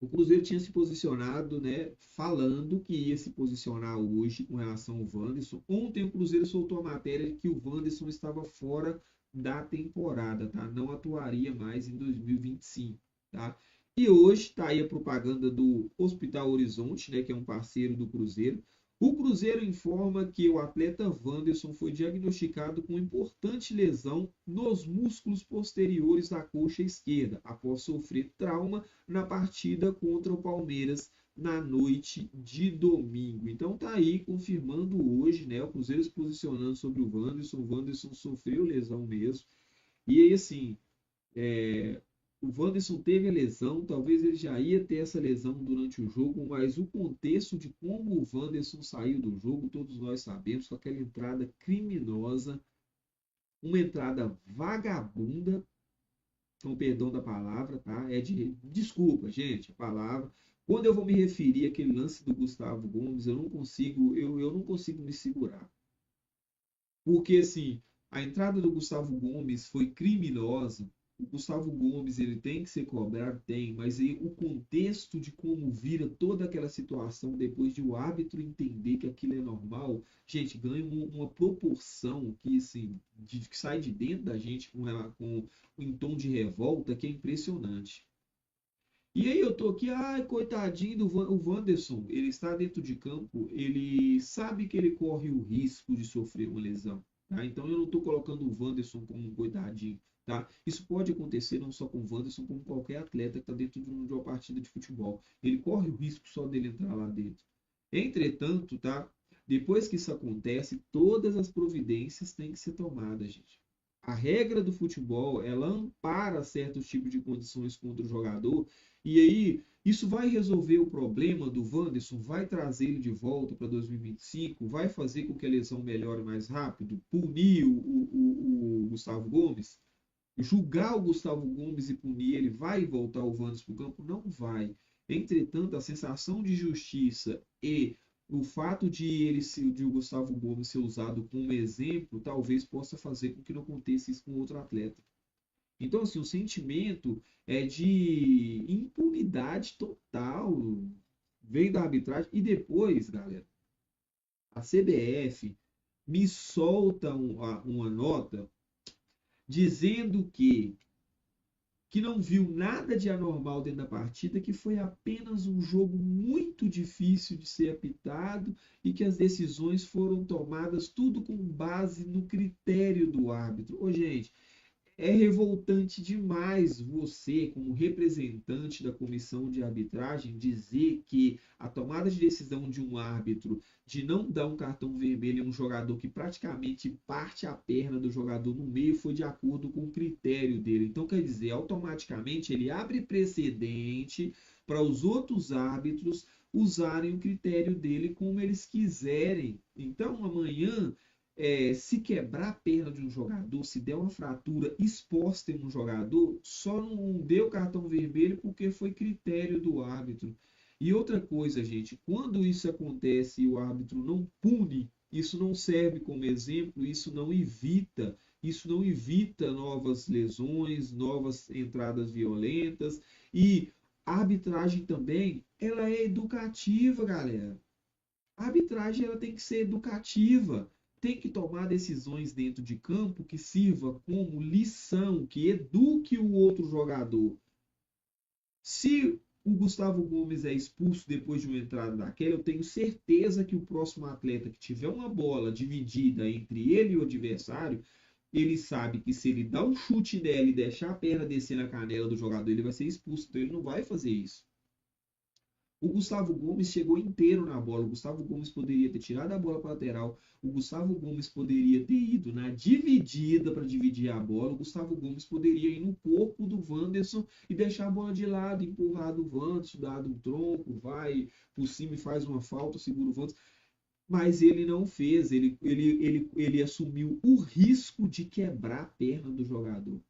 o Cruzeiro tinha se posicionado, né, falando que ia se posicionar hoje com relação ao Wanderson. Ontem o Cruzeiro soltou a matéria de que o Wanderson estava fora da temporada, tá? Não atuaria mais em 2025, tá? E hoje está aí a propaganda do Hospital Horizonte, né, que é um parceiro do Cruzeiro. O Cruzeiro informa que o atleta Wanderson foi diagnosticado com importante lesão nos músculos posteriores da coxa esquerda, após sofrer trauma na partida contra o Palmeiras na noite de domingo. Então tá aí confirmando hoje, né, o Cruzeiro se posicionando sobre o Wanderson. O Wanderson sofreu lesão mesmo. E aí assim, o Wanderson teve a lesão, talvez ele já ia ter essa lesão durante o jogo, mas o contexto de como o Wanderson saiu do jogo, todos nós sabemos, com aquela entrada criminosa, uma entrada vagabunda, com perdão da palavra, tá? Desculpa, gente, a palavra. Quando eu vou me referir àquele lance do Gustavo Gomes, eu não consigo me segurar. Porque assim, a entrada do Gustavo Gomes foi criminosa. O Gustavo Gomes ele tem que ser cobrado, tem, mas aí o contexto de como vira toda aquela situação depois de o árbitro entender que aquilo é normal, gente, ganha uma proporção que assim, que sai de dentro da gente com em tom de revolta que é impressionante. E aí eu tô aqui, ai, coitadinho o Wanderson, ele está dentro de campo, ele sabe que ele corre o risco de sofrer uma lesão, tá? Então eu não estou colocando o Wanderson como um coitadinho, tá? Isso pode acontecer não só com o Wanderson, como qualquer atleta que está dentro de uma partida de futebol. Ele corre o risco só dele entrar lá dentro. Entretanto, tá? Depois que isso acontece, todas as providências têm que ser tomadas, gente. A regra do futebol, ela ampara certos tipos de condições contra o jogador, e aí isso vai resolver o problema do Wanderson, vai trazer ele de volta para 2025, vai fazer com que a lesão melhore mais rápido, punir o Gustavo Gomes, julgar o Gustavo Gomes e punir ele, vai voltar o Wanderson para o campo? Não vai. Entretanto, a sensação de justiça e o fato de o Gustavo Gomes ser usado como exemplo, talvez possa fazer com que não aconteça isso com outro atleta. Então, assim, o sentimento é de impunidade total, vem da arbitragem. E depois, galera, a CBF me solta uma nota dizendo que não viu nada de anormal dentro da partida, que foi apenas um jogo muito difícil de ser apitado e que as decisões foram tomadas tudo com base no critério do árbitro. Ô, gente, é revoltante demais você, como representante da comissão de arbitragem, dizer que a tomada de decisão de um árbitro de não dar um cartão vermelho a um jogador que praticamente parte a perna do jogador no meio foi de acordo com o critério dele. Então, quer dizer, automaticamente ele abre precedente para os outros árbitros usarem o critério dele como eles quiserem. Então, amanhã se quebrar a perna de um jogador, se der uma fratura exposta em um jogador, só não deu cartão vermelho porque foi critério do árbitro. E outra coisa, gente, quando isso acontece e o árbitro não pune, isso não serve como exemplo, isso não evita novas lesões, novas entradas violentas e a arbitragem também, ela é educativa, galera. A arbitragem ela tem que ser educativa, tem que tomar decisões dentro de campo que sirva como lição, que eduque o outro jogador. Se o Gustavo Gomes é expulso depois de uma entrada daquela, eu tenho certeza que o próximo atleta que tiver uma bola dividida entre ele e o adversário, ele sabe que se ele dá um chute nela e deixar a perna descer na canela do jogador, ele vai ser expulso. Então ele não vai fazer isso. O Gustavo Gomes chegou inteiro na bola. O Gustavo Gomes poderia ter tirado a bola para lateral. O Gustavo Gomes poderia ter ido na dividida para dividir a bola. O Gustavo Gomes poderia ir no corpo do Wanderson e deixar a bola de lado, empurrar do Wanderson, dar um tronco, vai por cima e faz uma falta, segura o Wanderson. Mas ele não fez. Ele assumiu o risco de quebrar a perna do jogador.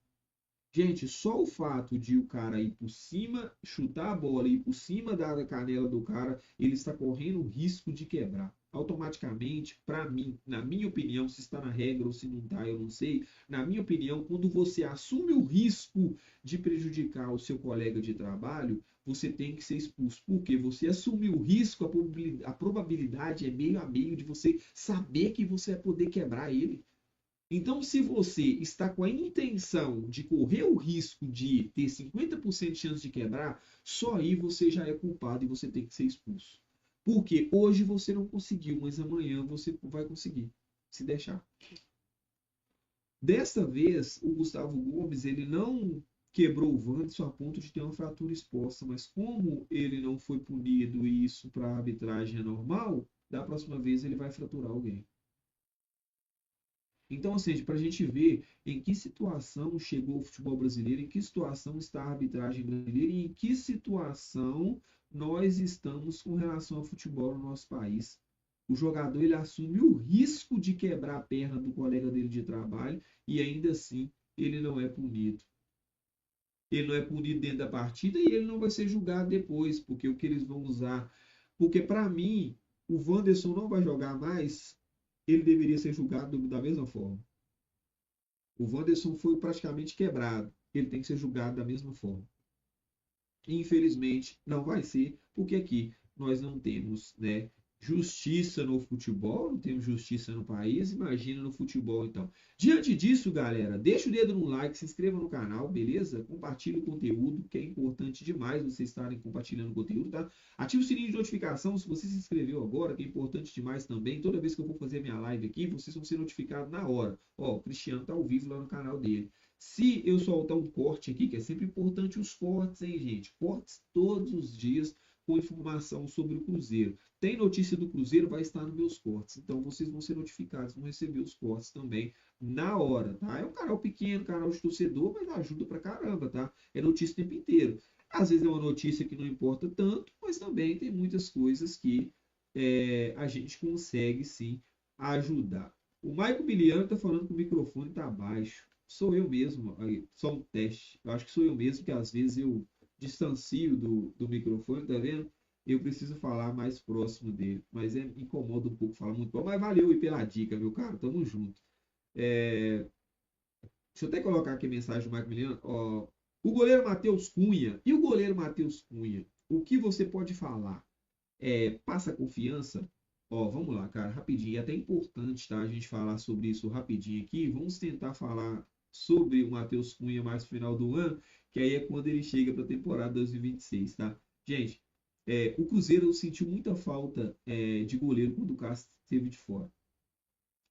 Gente, só o fato de o cara ir por cima, chutar a bola e ir por cima da canela do cara, ele está correndo o risco de quebrar. Automaticamente, para mim, na minha opinião, se está na regra ou se não está, eu não sei. Na minha opinião, quando você assume o risco de prejudicar o seu colega de trabalho, você tem que ser expulso. Porque você assumiu o risco, a probabilidade é meio a meio de você saber que você vai poder quebrar ele. Então, se você está com a intenção de correr o risco de ter 50% de chance de quebrar, só aí você já é culpado e você tem que ser expulso. Porque hoje você não conseguiu, mas amanhã você vai conseguir, se deixar. Dessa vez, o Gustavo Gomes, ele não quebrou o Wanderson a ponto de ter uma fratura exposta, mas como ele não foi punido e isso para a arbitragem é normal, da próxima vez ele vai fraturar alguém. Então, ou seja, para a gente ver em que situação chegou o futebol brasileiro, em que situação está a arbitragem brasileira e em que situação nós estamos com relação ao futebol no nosso país. O jogador ele assume o risco de quebrar a perna do colega dele de trabalho e ainda assim ele não é punido. Ele não é punido dentro da partida e ele não vai ser julgado depois, porque o que eles vão usar. Porque para mim, o Wanderson não vai jogar mais, ele deveria ser julgado da mesma forma. O Wanderson foi praticamente quebrado. Ele tem que ser julgado da mesma forma. Infelizmente, não vai ser, porque aqui nós não temos, né, justiça no futebol, não temos justiça no país, imagina no futebol então. Diante disso, galera, deixa o dedo no like, se inscreva no canal, beleza? Compartilhe o conteúdo, que é importante demais vocês estarem compartilhando o conteúdo, tá? Ative o sininho de notificação se você se inscreveu agora, que é importante demais também. Toda vez que eu for fazer minha live aqui, vocês vão ser notificados na hora. Ó, o Cristiano tá ao vivo lá no canal dele. Se eu soltar um corte aqui, que é sempre importante os cortes, hein, gente? Cortes todos os dias com informação sobre o Cruzeiro. Tem notícia do Cruzeiro, vai estar nos meus cortes. Então vocês vão ser notificados, vão receber os cortes também na hora, tá? É um canal pequeno, canal de torcedor, mas ajuda pra caramba, tá? É notícia o tempo inteiro. Às vezes é uma notícia que não importa tanto, mas também tem muitas coisas que a gente consegue sim ajudar. O Maico Biliano tá falando que o microfone tá baixo. Sou eu mesmo, aí, só um teste. Eu acho que sou eu mesmo, que às vezes eu distancio do microfone, tá vendo? Eu preciso falar mais próximo dele. Mas me incomoda um pouco falar muito bom. Mas valeu aí pela dica, meu cara. Tamo junto. Deixa eu até colocar aqui a mensagem do Marco Miliano. Ó, o goleiro Matheus Cunha. E o goleiro Matheus Cunha? O que você pode falar? Passa confiança? Ó, vamos lá, cara, rapidinho. É até importante, tá? A gente falar sobre isso rapidinho aqui. Vamos tentar falar sobre o Matheus Cunha mais no final do ano, que aí é quando ele chega para a temporada 2026, tá? Gente, o Cruzeiro sentiu muita falta de goleiro quando o Cássio esteve de fora.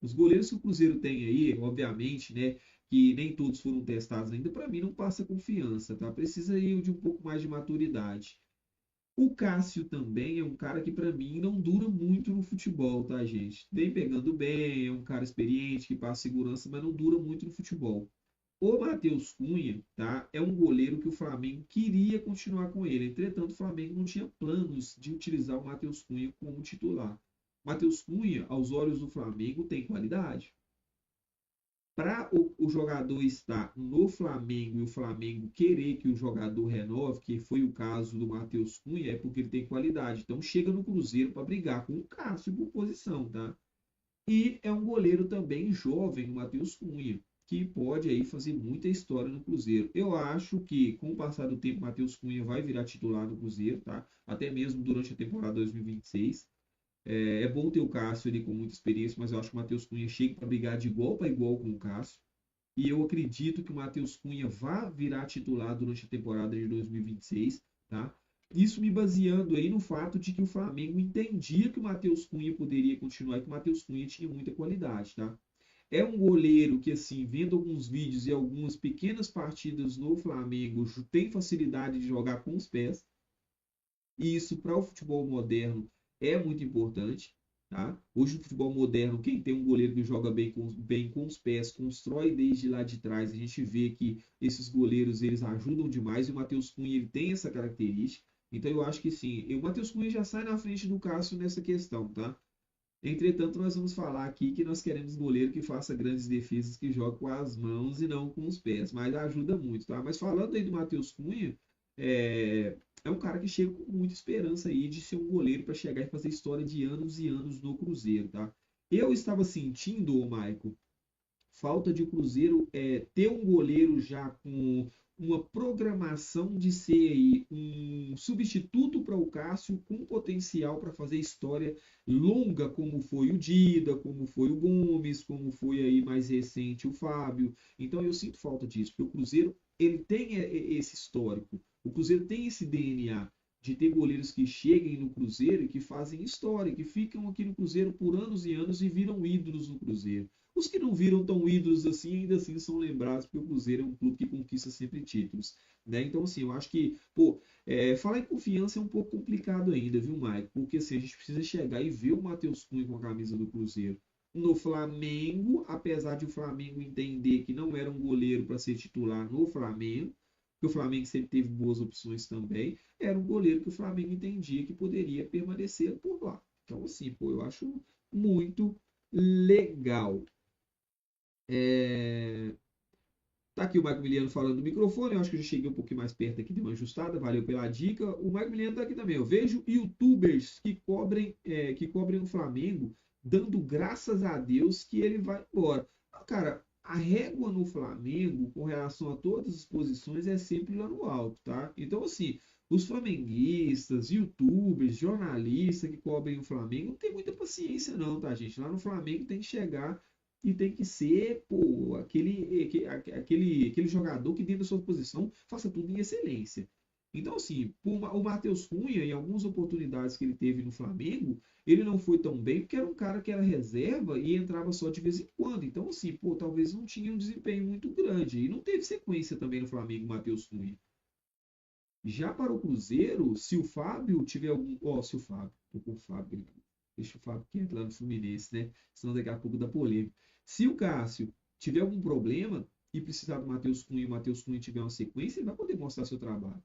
Os goleiros que o Cruzeiro tem aí, obviamente, né, que nem todos foram testados ainda, para mim não passa confiança, tá? Precisa aí de um pouco mais de maturidade. O Cássio também é um cara que para mim não dura muito no futebol, tá, gente? Vem pegando bem, é um cara experiente que passa segurança, mas não dura muito no futebol. O Matheus Cunha, tá, é um goleiro que o Flamengo queria continuar com ele. Entretanto, o Flamengo não tinha planos de utilizar o Matheus Cunha como titular. Matheus Cunha, aos olhos do Flamengo, tem qualidade. Para o jogador estar no Flamengo e o Flamengo querer que o jogador renove, que foi o caso do Matheus Cunha, é porque ele tem qualidade. Então chega no Cruzeiro para brigar com o Cássio por posição, tá? E é um goleiro também jovem, o Matheus Cunha, que pode aí fazer muita história no Cruzeiro. Eu acho que com o passar do tempo, o Matheus Cunha vai virar titular no Cruzeiro, tá? Até mesmo durante a temporada 2026. É bom ter o Cássio ali com muita experiência, mas eu acho que o Matheus Cunha chega para brigar de igual para igual com o Cássio. E eu acredito que o Matheus Cunha vá virar titular durante a temporada de 2026, tá? isso me baseando aí no fato de que o Flamengo entendia que o Matheus Cunha poderia continuar e que o Matheus Cunha tinha muita qualidade, tá? É um goleiro que, assim, vendo alguns vídeos e algumas pequenas partidas no Flamengo, tem facilidade de jogar com os pés. E isso para o futebol moderno é muito importante. Tá? Hoje no futebol moderno, quem tem um goleiro que joga bem com os pés, constrói desde lá de trás, a gente vê que esses goleiros eles ajudam demais e o Matheus Cunha ele tem essa característica. Então eu acho que sim, o Matheus Cunha já sai na frente do Cássio nessa questão, tá? Entretanto, nós vamos falar aqui que nós queremos goleiro que faça grandes defesas, que jogue com as mãos e não com os pés, mas ajuda muito, tá? Mas falando aí do Matheus Cunha, é um cara que chega com muita esperança aí de ser um goleiro para chegar e fazer história de anos e anos no Cruzeiro, tá? Eu estava sentindo, ô Maicon, falta de Cruzeiro ter um goleiro já com uma programação de ser aí um substituto para o Cássio com potencial para fazer história longa, como foi o Dida, como foi o Gomes, como foi aí mais recente o Fábio. Então eu sinto falta disso, porque o Cruzeiro ele tem esse histórico, o Cruzeiro tem esse DNA de ter goleiros que cheguem no Cruzeiro e que fazem história, que ficam aqui no Cruzeiro por anos e anos e viram ídolos no Cruzeiro. Os que não viram tão ídolos assim, ainda assim são lembrados, porque o Cruzeiro é um clube que conquista sempre títulos. Né? Então, assim, eu acho que, pô, falar em confiança é um pouco complicado ainda, viu, Mike? Porque assim, a gente precisa chegar e ver o Matheus Cunha com a camisa do Cruzeiro. No Flamengo, apesar de o Flamengo entender que não era um goleiro para ser titular no Flamengo, que o Flamengo sempre teve boas opções também, era um goleiro que o Flamengo entendia que poderia permanecer por lá. Então, assim, pô, eu acho muito legal. É... Tá aqui o Mike Miliano falando do microfone. Eu acho que eu já cheguei um pouquinho mais perto aqui, deu uma ajustada. Valeu pela dica. O Mike Miliano tá aqui também. Eu vejo YouTubers que cobrem o Flamengo dando graças a Deus que ele vai embora. Cara, a régua no Flamengo com relação a todas as posições é sempre lá no alto, tá? Então, assim, os flamenguistas, YouTubers, jornalistas que cobrem o Flamengo não tem muita paciência, não, tá, gente? Lá no Flamengo tem que chegar e tem que ser, pô, aquele jogador que dentro da sua posição faça tudo em excelência. Então, assim, o Matheus Cunha, em algumas oportunidades que ele teve no Flamengo, ele não foi tão bem porque era um cara que era reserva e entrava só de vez em quando. Então, assim, pô, talvez não tinha um desempenho muito grande. E não teve sequência também no Flamengo, o Matheus Cunha. Já para o Cruzeiro, se o Fábio tiver algum. Ó, se o Fábio. Tô com o Fábio. Deixa o Fábio quieto lá no Fluminense, né? Senão daqui a pouco dá polêmica. Se o Cássio tiver algum problema e precisar do Matheus Cunha e o Matheus Cunha tiver uma sequência, ele vai poder mostrar seu trabalho.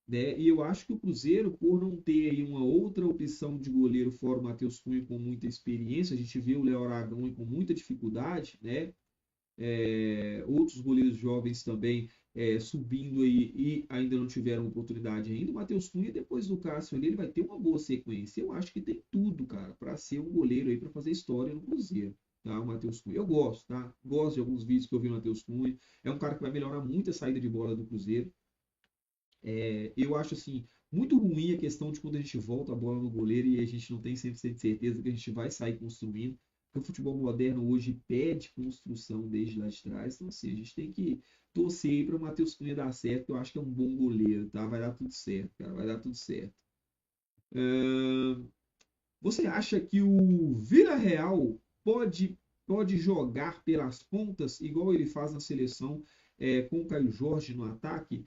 Né? E eu acho que o Cruzeiro, por não ter aí uma outra opção de goleiro fora o Matheus Cunha com muita experiência, a gente vê o Léo Aragão com muita dificuldade, né? Outros goleiros jovens também subindo aí e ainda não tiveram oportunidade ainda. O Matheus Cunha, depois do Cássio ali, ele vai ter uma boa sequência. Eu acho que tem tudo, cara, para ser um goleiro aí para fazer história no Cruzeiro. Tá, o Matheus Cunha. Eu gosto, tá? Gosto de alguns vídeos que eu vi no Matheus Cunha. É um cara que vai melhorar muito a saída de bola do Cruzeiro. Eu acho assim muito ruim a questão de quando a gente volta a bola no goleiro e a gente não tem 100% de certeza que a gente vai sair construindo. Porque o futebol moderno hoje pede construção desde lá de trás. Então, assim, a gente tem que torcer aí para o Matheus Cunha dar certo, que eu acho que é um bom goleiro, tá? Vai dar tudo certo, cara, vai dar tudo certo. Você acha que o Vila Real pode jogar pelas pontas, igual ele faz na seleção, com o Caio Jorge no ataque?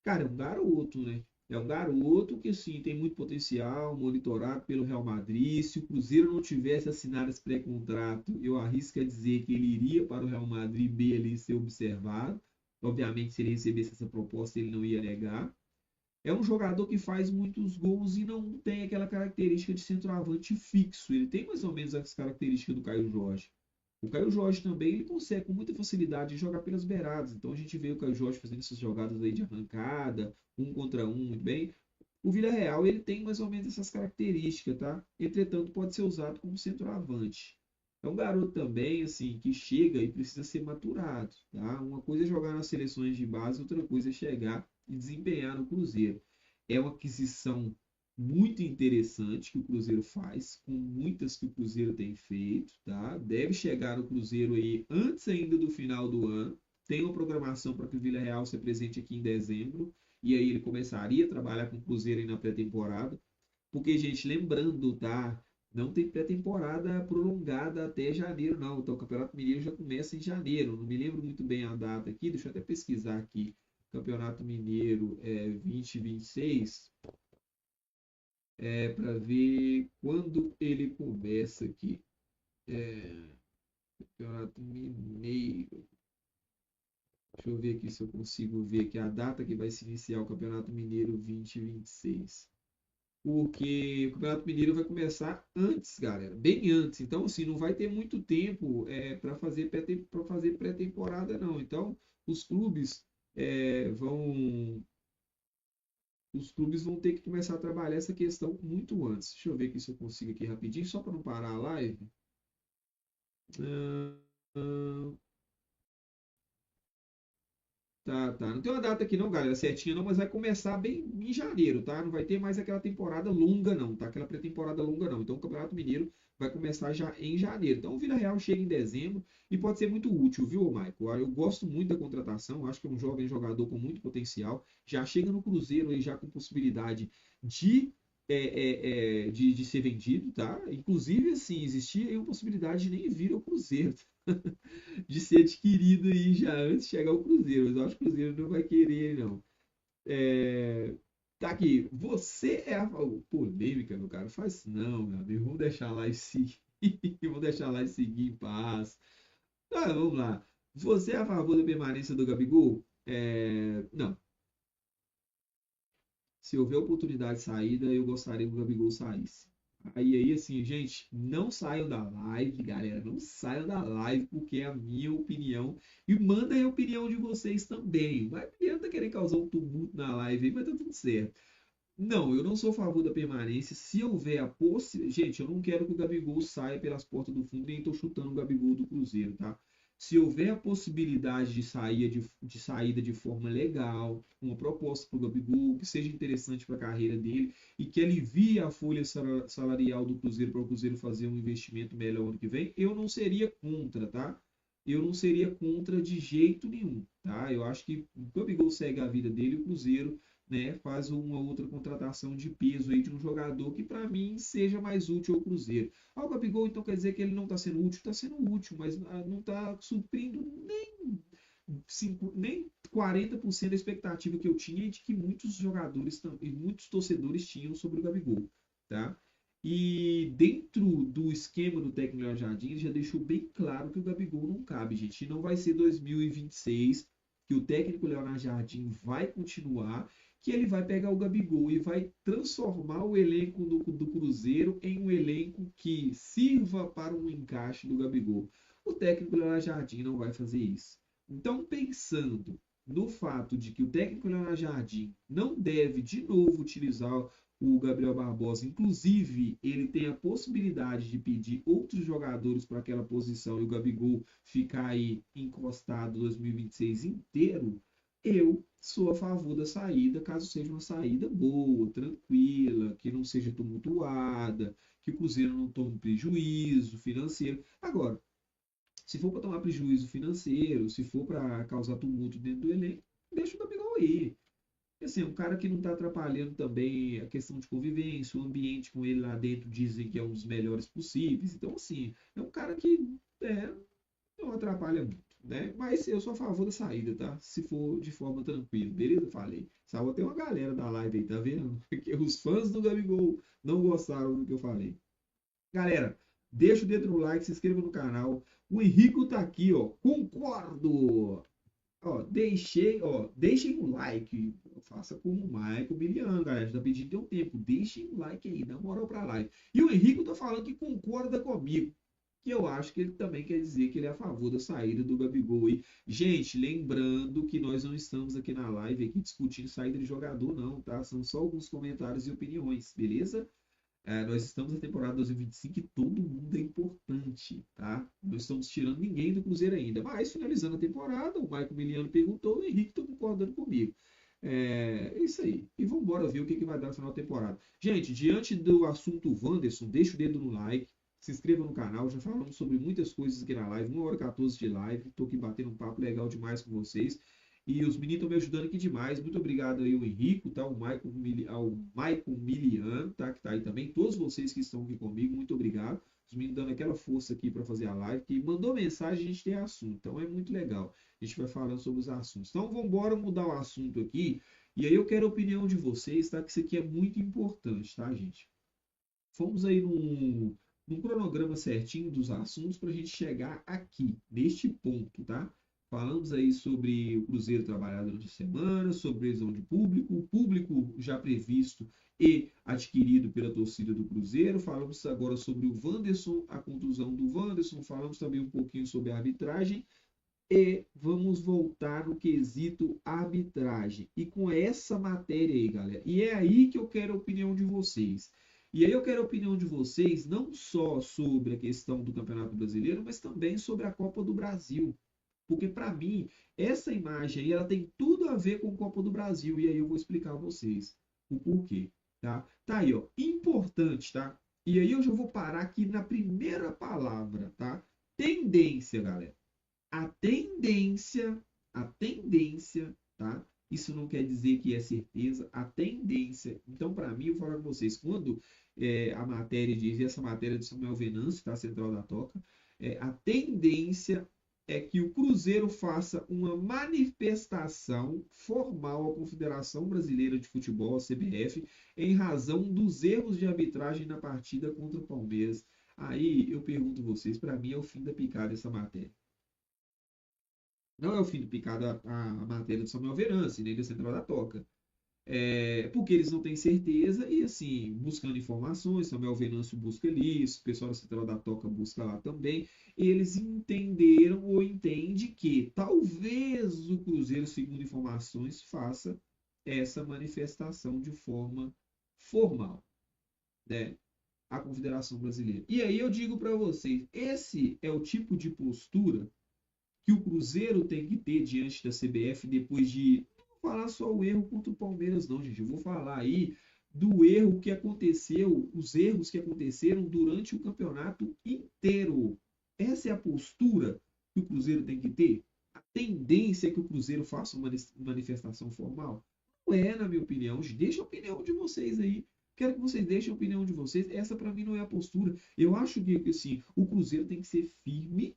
Cara, é um garoto, né? É um garoto que, sim, tem muito potencial, monitorado pelo Real Madrid. Se o Cruzeiro não tivesse assinado esse pré-contrato, eu arrisco a dizer que ele iria para o Real Madrid B ali ser observado. Obviamente, se ele recebesse essa proposta, ele não ia negar. É um jogador que faz muitos gols e não tem aquela característica de centroavante fixo. Ele tem mais ou menos as características do Caio Jorge. O Caio Jorge também ele consegue com muita facilidade jogar pelas beiradas. Então a gente vê o Caio Jorge fazendo essas jogadas aí de arrancada, um contra um, muito bem. O Villarreal ele tem mais ou menos essas características, tá? Entretanto, pode ser usado como centroavante. É um garoto também, assim, que chega e precisa ser maturado, tá? Uma coisa é jogar nas seleções de base, outra coisa é chegar e desempenhar no Cruzeiro. É uma aquisição muito interessante que o Cruzeiro faz, com muitas que o Cruzeiro tem feito, tá? Deve chegar no Cruzeiro aí antes ainda do final do ano. Tem uma programação para que o Villarreal se apresente aqui em dezembro. e aí ele começaria a trabalhar com o Cruzeiro aí na pré-temporada. Porque, gente, lembrando, tá? Não tem pré-temporada prolongada até janeiro, não. Então, o Campeonato Mineiro já começa em janeiro. Não me lembro muito bem a data aqui, deixa eu até pesquisar aqui. Campeonato Mineiro 2026, para ver quando ele começa aqui. É, Campeonato Mineiro. Deixa eu ver aqui se eu consigo ver aqui a data que vai se iniciar o Campeonato Mineiro 2026. Porque o Campeonato Mineiro vai começar antes, galera, bem antes. Então, assim, não vai ter muito tempo para fazer pré-temporada, não. Então, os clubes vão ter que começar a trabalhar essa questão muito antes. Deixa eu ver aqui se eu consigo aqui rapidinho, só para não parar a live. Ah, ah, tá. Não tem uma data aqui não, galera, certinha não, mas vai começar bem em janeiro, tá? Não vai ter mais aquela temporada longa não, tá? Aquela pré-temporada longa não. Então o Campeonato Mineiro vai começar já em janeiro. Então o Vila Real chega em dezembro e pode ser muito útil, viu, Michael? Eu gosto muito da contratação, acho que é um jovem jogador com muito potencial. Já chega no Cruzeiro aí já com possibilidade de de ser vendido, tá? Inclusive, assim, existia aí uma possibilidade de nem vir ao Cruzeiro, de ser adquirido aí já antes de chegar ao Cruzeiro. Mas eu acho que o Cruzeiro não vai querer, não. É, Tá aqui. Você é a favor. Polêmica, meu cara. Não faz isso não, meu amigo. Vamos deixar lá e seguir. Vamos deixar lá e seguir em paz. Tá, vamos lá. Você é a favor da permanência do Gabigol? Não. Se houver oportunidade de saída, eu gostaria que o Gabigol saísse. Aí, assim, gente, não saiam da live, galera. Não saiam da live, porque é a minha opinião. E manda aí a opinião de vocês também. Vai adianta querer causar um tumulto na live aí, mas tá tudo certo. Não, eu não sou a favor da permanência. Se houver a possibilidade. Gente, eu não quero que o Gabigol saia pelas portas do fundo, nem estou chutando o Gabigol do Cruzeiro, tá? Se houver a possibilidade de saída de forma legal, uma proposta para o Gabigol que seja interessante para a carreira dele e que alivie a folha salarial do Cruzeiro para o Cruzeiro fazer um investimento melhor ano que vem, eu não seria contra, tá? Eu não seria contra de jeito nenhum, tá? Eu acho que o Gabigol segue a vida dele, o Cruzeiro, né, faz uma outra contratação de peso aí de um jogador que para mim seja mais útil ao Cruzeiro. Ah, o Gabigol então quer dizer que ele não está sendo útil? Está sendo útil, mas não está suprindo nem 40% da expectativa que eu tinha e de que muitos jogadores e muitos torcedores tinham sobre o Gabigol, tá? E dentro do esquema do técnico Léo Jardim, ele já deixou bem claro que o Gabigol não cabe, gente. E não vai ser 2026 que o técnico Leonardo Jardim vai continuar, que ele vai pegar o Gabigol e vai transformar o elenco do Cruzeiro em um elenco que sirva para um encaixe do Gabigol. O técnico Leonardo Jardim não vai fazer isso. Então, pensando no fato de que o técnico Leonardo Jardim não deve de novo utilizar o Gabriel Barbosa, inclusive ele tem a possibilidade de pedir outros jogadores para aquela posição e o Gabigol ficar aí encostado 2026 inteiro, eu sou a favor da saída, caso seja uma saída boa, tranquila, que não seja tumultuada, que o Cruzeiro não tome prejuízo financeiro. Agora, se for para tomar prejuízo financeiro, se for para causar tumulto dentro do elenco, deixa o Gabigol aí. Assim, um cara que não está atrapalhando também a questão de convivência, o ambiente com ele lá dentro dizem que é um dos melhores possíveis. Então, assim, é um cara que não atrapalha muito, né? Mas eu sou a favor da saída, tá? Se for de forma tranquila, beleza? Falei. Salva tem uma galera da live aí, tá vendo? Porque os fãs do Gabigol não gostaram do que eu falei. Galera, deixa o dedo no like, se inscreva no canal. O Henrico tá aqui, ó. Concordo! Deixem um like. Faça como o Michael Miliano, galera. Já tá pedindo tem um tempo. Deixem um like aí, dá moral pra live. E o Henrico tá falando que concorda comigo. Que eu acho que ele também quer dizer que ele é a favor da saída do Gabigol aí. Gente, lembrando que nós não estamos aqui na live aqui discutindo saída de jogador, não, tá? São só alguns comentários e opiniões, beleza? Nós estamos na temporada 2025 e todo mundo é importante, tá? Não estamos tirando ninguém do Cruzeiro ainda. Mas, finalizando a temporada, o Michael Miliano perguntou, o Henrique está concordando comigo. É isso aí. E vamos embora ver o que vai dar no final da temporada. Gente, diante do assunto Wanderson, deixa o dedo no like, se inscreva no canal. Já falamos sobre muitas coisas aqui na live, 1h14 de live. Estou aqui batendo um papo legal demais com vocês. E os meninos estão me ajudando aqui demais. Muito obrigado aí, o Henrico, tá? Ao Maicon Milian, tá? Que tá aí também. Todos vocês que estão aqui comigo, muito obrigado. Os meninos dando aquela força aqui para fazer a live, que mandou mensagem, a gente tem assunto. Então é muito legal. A gente vai falando sobre os assuntos. Então vamos embora mudar o assunto aqui. E aí eu quero a opinião de vocês, tá? Que isso aqui é muito importante, tá, gente? Fomos aí num cronograma certinho dos assuntos para a gente chegar aqui, neste ponto, tá? Falamos aí sobre o Cruzeiro trabalhar durante a semana, sobre previsão de público, o público já previsto e adquirido pela torcida do Cruzeiro. Falamos agora sobre o Wanderson, a contusão do Wanderson. Falamos também um pouquinho sobre a arbitragem. E vamos voltar no quesito arbitragem. E com essa matéria aí, galera. E é aí que eu quero a opinião de vocês. E aí eu quero a opinião de vocês não só sobre a questão do Campeonato Brasileiro, mas também sobre a Copa do Brasil. Porque para mim, essa imagem aí, ela tem tudo a ver com a Copa do Brasil. E aí eu vou explicar a vocês o porquê, tá? Tá aí, ó, importante, tá? E aí eu já vou parar aqui na primeira palavra, tá? Tendência, galera. A tendência, tá? Isso não quer dizer que é certeza, a tendência. Então, para mim, eu vou falar com vocês, quando a matéria diz, e essa matéria de Samuel Venâncio, tá? Central da Toca, a tendência é que o Cruzeiro faça uma manifestação formal à Confederação Brasileira de Futebol, a CBF, em razão dos erros de arbitragem na partida contra o Palmeiras. Aí eu pergunto a vocês, para mim é o fim da picada essa matéria. Não é o fim do picado a matéria do Samuel Venâncio, nem da Central da Toca. Porque eles não têm certeza e, assim, buscando informações, Samuel Venâncio busca ali, o pessoal da Central da Toca busca lá também, eles entenderam ou entende que talvez o Cruzeiro, segundo informações, faça essa manifestação de forma formal, né? A Confederação Brasileira. E aí eu digo para vocês, esse é o tipo de postura que o Cruzeiro tem que ter diante da CBF depois de. Não vou falar só o erro contra o Palmeiras, não, gente. Eu vou falar aí do erro que aconteceu, os erros que aconteceram durante o campeonato inteiro. Essa é a postura que o Cruzeiro tem que ter. A tendência é que o Cruzeiro faça uma manifestação formal. Não é, na minha opinião. Deixa a opinião de vocês aí. Quero que vocês deixem a opinião de vocês. Essa, para mim, não é a postura. Eu acho que assim, o Cruzeiro tem que ser firme,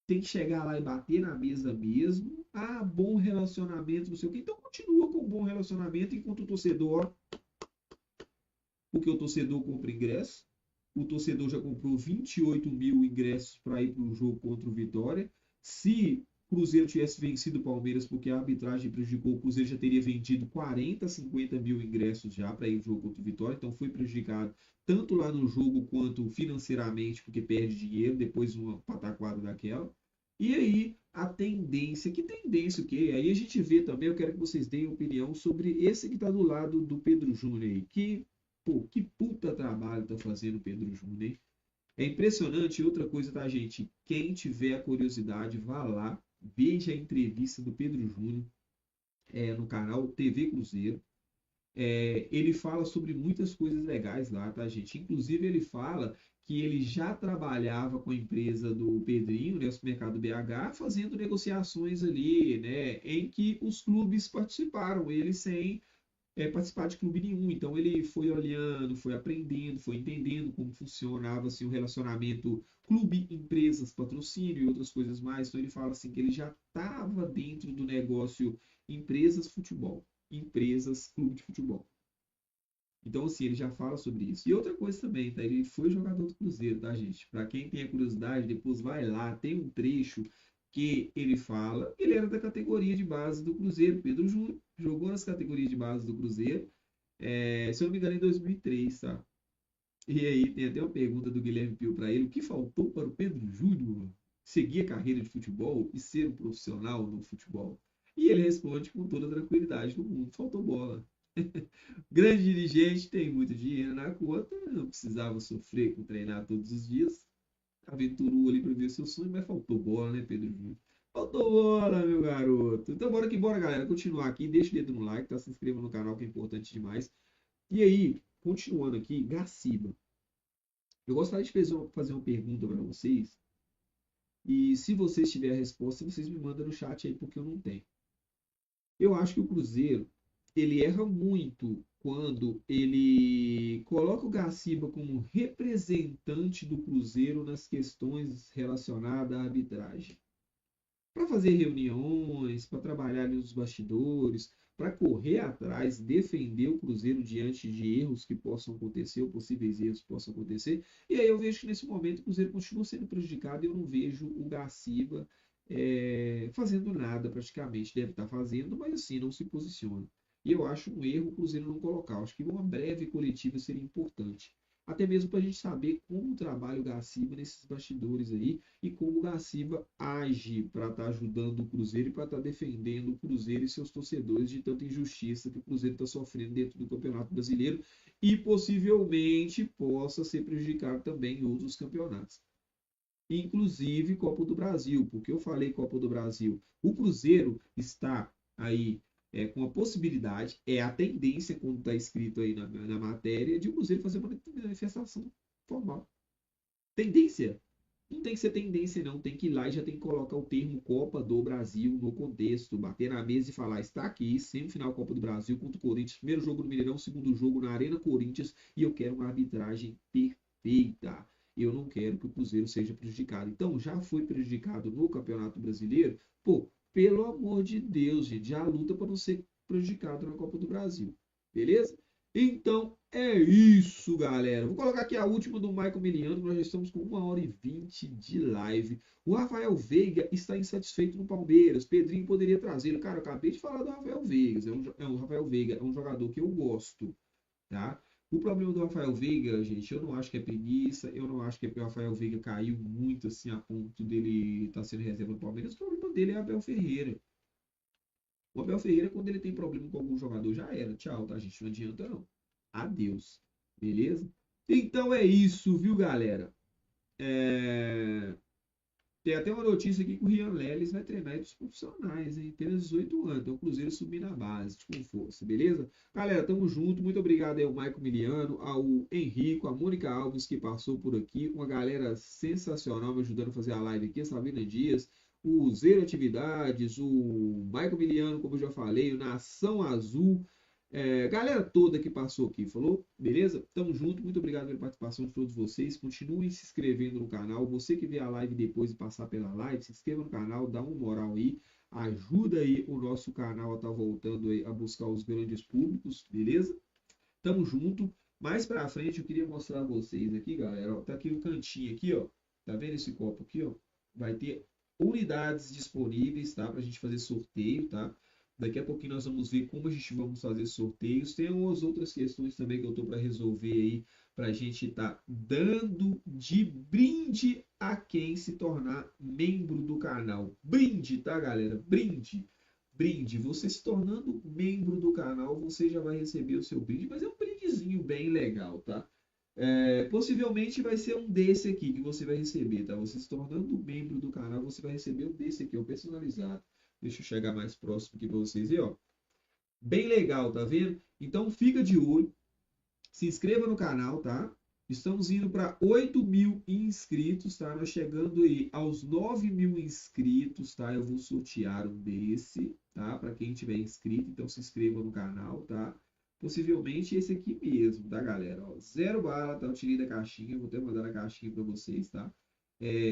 tem que chegar lá e bater na mesa mesmo. Ah, bom relacionamento, não sei o quê. Então continua com um bom relacionamento enquanto o torcedor, porque o torcedor compra ingresso. O torcedor já comprou 28 mil ingressos para ir para o jogo contra o Vitória. Se o Cruzeiro tivesse vencido o Palmeiras porque a arbitragem prejudicou, o Cruzeiro já teria vendido 40, 50 mil ingressos já para ir ao jogo contra o Vitória. Então foi prejudicado tanto lá no jogo quanto financeiramente, porque perde dinheiro depois de uma pataquada daquela. E aí, a tendência, que tendência o quê? Aí a gente vê também, eu quero que vocês deem opinião sobre esse que está do lado do Pedro Júnior aí. Que puta trabalho tá fazendo o Pedro Júnior, hein? É impressionante. Outra coisa, tá, gente? Quem tiver a curiosidade, vá lá, veja a entrevista do Pedro Júnior no canal TV Cruzeiro. Ele fala sobre muitas coisas legais lá, tá, gente? Inclusive, ele fala que ele já trabalhava com a empresa do Pedrinho, né, o Supermercado BH, fazendo negociações ali, né, em que os clubes participaram, ele sem participar de clube nenhum. Então ele foi olhando, foi aprendendo, foi entendendo como funcionava assim, o relacionamento clube, empresas, patrocínio e outras coisas mais. Então ele fala assim que ele já estava dentro do negócio empresas, futebol, empresas, clube de futebol. Então, assim, ele já fala sobre isso. E outra coisa também, tá? Ele foi jogador do Cruzeiro, tá, gente? Para quem tem a curiosidade, depois vai lá, tem um trecho que ele fala. Ele era da categoria de base do Cruzeiro, Pedro Júnior, jogou nas categorias de base do Cruzeiro, se eu não me engano, em 2003, tá? E aí tem até uma pergunta do Guilherme Pio para ele: o que faltou para o Pedro Júnior seguir a carreira de futebol e ser um profissional no futebol? E ele responde com toda a tranquilidade do mundo: faltou bola. Grande dirigente, tem muito dinheiro na conta, não precisava sofrer com treinar todos os dias. Aventurou ali para ver seu sonho, mas faltou bola, né, Pedro Júnior? Faltou bola, meu garoto. Então bora que bora, galera. Continuar aqui, deixa o dedo no like, tá? Se inscreva no canal que é importante demais. E aí, continuando aqui, Gaciba. Eu gostaria de fazer uma pergunta para vocês. E se vocês tiverem a resposta, vocês me mandam no chat aí, porque eu não tenho. Eu acho que o Cruzeiro, ele erra muito quando ele coloca o Gaciba como representante do Cruzeiro nas questões relacionadas à arbitragem. Para fazer reuniões, para trabalhar ali nos bastidores, para correr atrás, defender o Cruzeiro diante de erros que possam acontecer, ou possíveis erros que possam acontecer. E aí eu vejo que nesse momento o Cruzeiro continua sendo prejudicado e eu não vejo o Gaciba fazendo nada praticamente. Deve estar fazendo, mas assim, não se posiciona. E eu acho um erro o Cruzeiro não colocar. Eu acho que uma breve coletiva seria importante. Até mesmo para a gente saber como trabalha o Gaciba nesses bastidores aí e como o Gaciba age para estar ajudando o Cruzeiro e para estar defendendo o Cruzeiro e seus torcedores de tanta injustiça que o Cruzeiro está sofrendo dentro do Campeonato Brasileiro e possivelmente possa ser prejudicado também em outros campeonatos. Inclusive Copa do Brasil, porque eu falei Copa do Brasil. O Cruzeiro está aí com a possibilidade, é a tendência, como está escrito aí na matéria, de o Cruzeiro fazer uma manifestação formal. Tendência. Não tem que ser tendência, não. Tem que ir lá e já tem que colocar o termo Copa do Brasil no contexto. Bater na mesa e falar: está aqui, semifinal Copa do Brasil contra o Corinthians. Primeiro jogo no Mineirão, segundo jogo na Arena Corinthians. E eu quero uma arbitragem perfeita. Eu não quero que o Cruzeiro seja prejudicado. Então, já foi prejudicado no Campeonato Brasileiro. Pô, pelo amor de Deus, gente, já luta para não ser prejudicado na Copa do Brasil. Beleza? Então é isso, galera. Vou colocar aqui a última do Michael Miliano. Nós já estamos com 1h20 de live. O Rafael Veiga está insatisfeito no Palmeiras. Pedrinho poderia trazê-lo. Cara, eu acabei de falar do Rafael Veiga. Rafael Veiga é um jogador que eu gosto, tá? O problema do Rafael Veiga, gente, eu não acho que é preguiça. Eu não acho que é porque o Rafael Veiga caiu muito assim a ponto dele estar sendo reserva do Palmeiras. O problema dele é Abel Ferreira. O Abel Ferreira, quando ele tem problema com algum jogador, já era. Tchau, tá, gente? Não adianta, não. Adeus. Beleza? Então é isso, viu, galera? É... Tem até uma notícia aqui que o Rian Leles vai treinar os profissionais, hein? Apenas 18 anos. Então o Cruzeiro subir na base, com força, beleza? Galera, tamo junto. Muito obrigado aí ao Maico Miliano, ao Henrico, a Mônica Alves que passou por aqui. Uma galera sensacional me ajudando a fazer a live aqui, a Sabina Dias, o Zero Atividades, o Maico Miliano, como eu já falei, o Nação Azul. Galera toda que passou aqui, falou? Beleza? Tamo junto, muito obrigado pela participação de todos vocês. Continuem se inscrevendo no canal. Você que vê a live depois de passar pela live, se inscreva no canal, dá uma moral aí. Ajuda aí o nosso canal a estar voltando aí a buscar os grandes públicos, beleza? Tamo junto. Mais pra frente eu queria mostrar a vocês aqui, galera. Ó, tá aqui o cantinho aqui, ó. Tá vendo esse copo aqui, ó? Vai ter unidades disponíveis, tá? Pra gente fazer sorteio, tá? Daqui a pouquinho nós vamos ver como a gente vamos fazer sorteios. Tem umas outras questões também que eu tô para resolver aí, para a gente estar dando de brinde a quem se tornar membro do canal. Brinde, tá, galera? Brinde. Brinde. Você se tornando membro do canal, você já vai receber o seu brinde, mas é um brindezinho bem legal, tá? Possivelmente vai ser um desse aqui que você vai receber, tá? Você se tornando membro do canal, você vai receber um desse aqui, um personalizado. Deixa eu chegar mais próximo aqui para vocês ver, ó. Bem legal, tá vendo? Então fica de olho, se inscreva no canal, tá? Estamos indo para 8.000 inscritos, tá? Nós chegando aí aos 9.000 inscritos, tá? Eu vou sortear um desse, tá? Para quem tiver inscrito, então se inscreva no canal, tá? Possivelmente esse aqui mesmo, tá, galera? Ó, zero bala, tá? Eu tirei da caixinha, vou até mandar a caixinha para vocês, tá?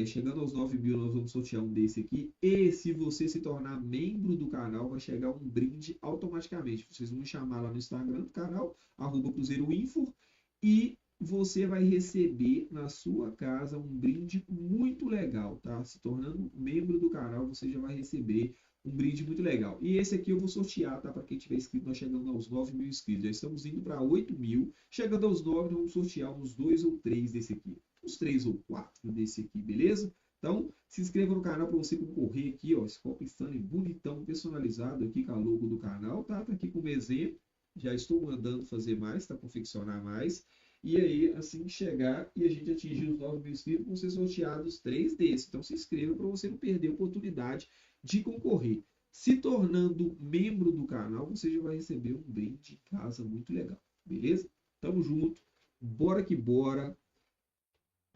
Chegando aos 9.000, nós vamos sortear um desse aqui. E se você se tornar membro do canal, vai chegar um brinde automaticamente. Vocês vão me chamar lá no Instagram do canal, @CruzeiroInfo, e você vai receber na sua casa um brinde muito legal, tá? Se tornando membro do canal, você já vai receber um brinde muito legal. E esse aqui eu vou sortear, tá? Para quem tiver inscrito, nós chegando aos 9.000 inscritos. Já estamos indo para 8.000. Chegando aos 9, nós vamos sortear uns 2 ou 3 desse aqui. Uns 3 ou 4 desse aqui, beleza? Então, se inscreva no canal para você concorrer aqui, ó. Esse copo Stanley bonitão, personalizado aqui com a logo do canal, tá? Tá aqui como exemplo. Já estou mandando fazer mais, tá? Confeccionar mais. E aí, assim que chegar e a gente atingir os 9.000 inscritos, vão ser sorteados 3 desses. Então, se inscreva para você não perder a oportunidade de concorrer. Se tornando membro do canal, você já vai receber um brinde de casa muito legal. Beleza? Tamo junto. Bora que bora.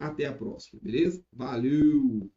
Até a próxima, beleza? Valeu!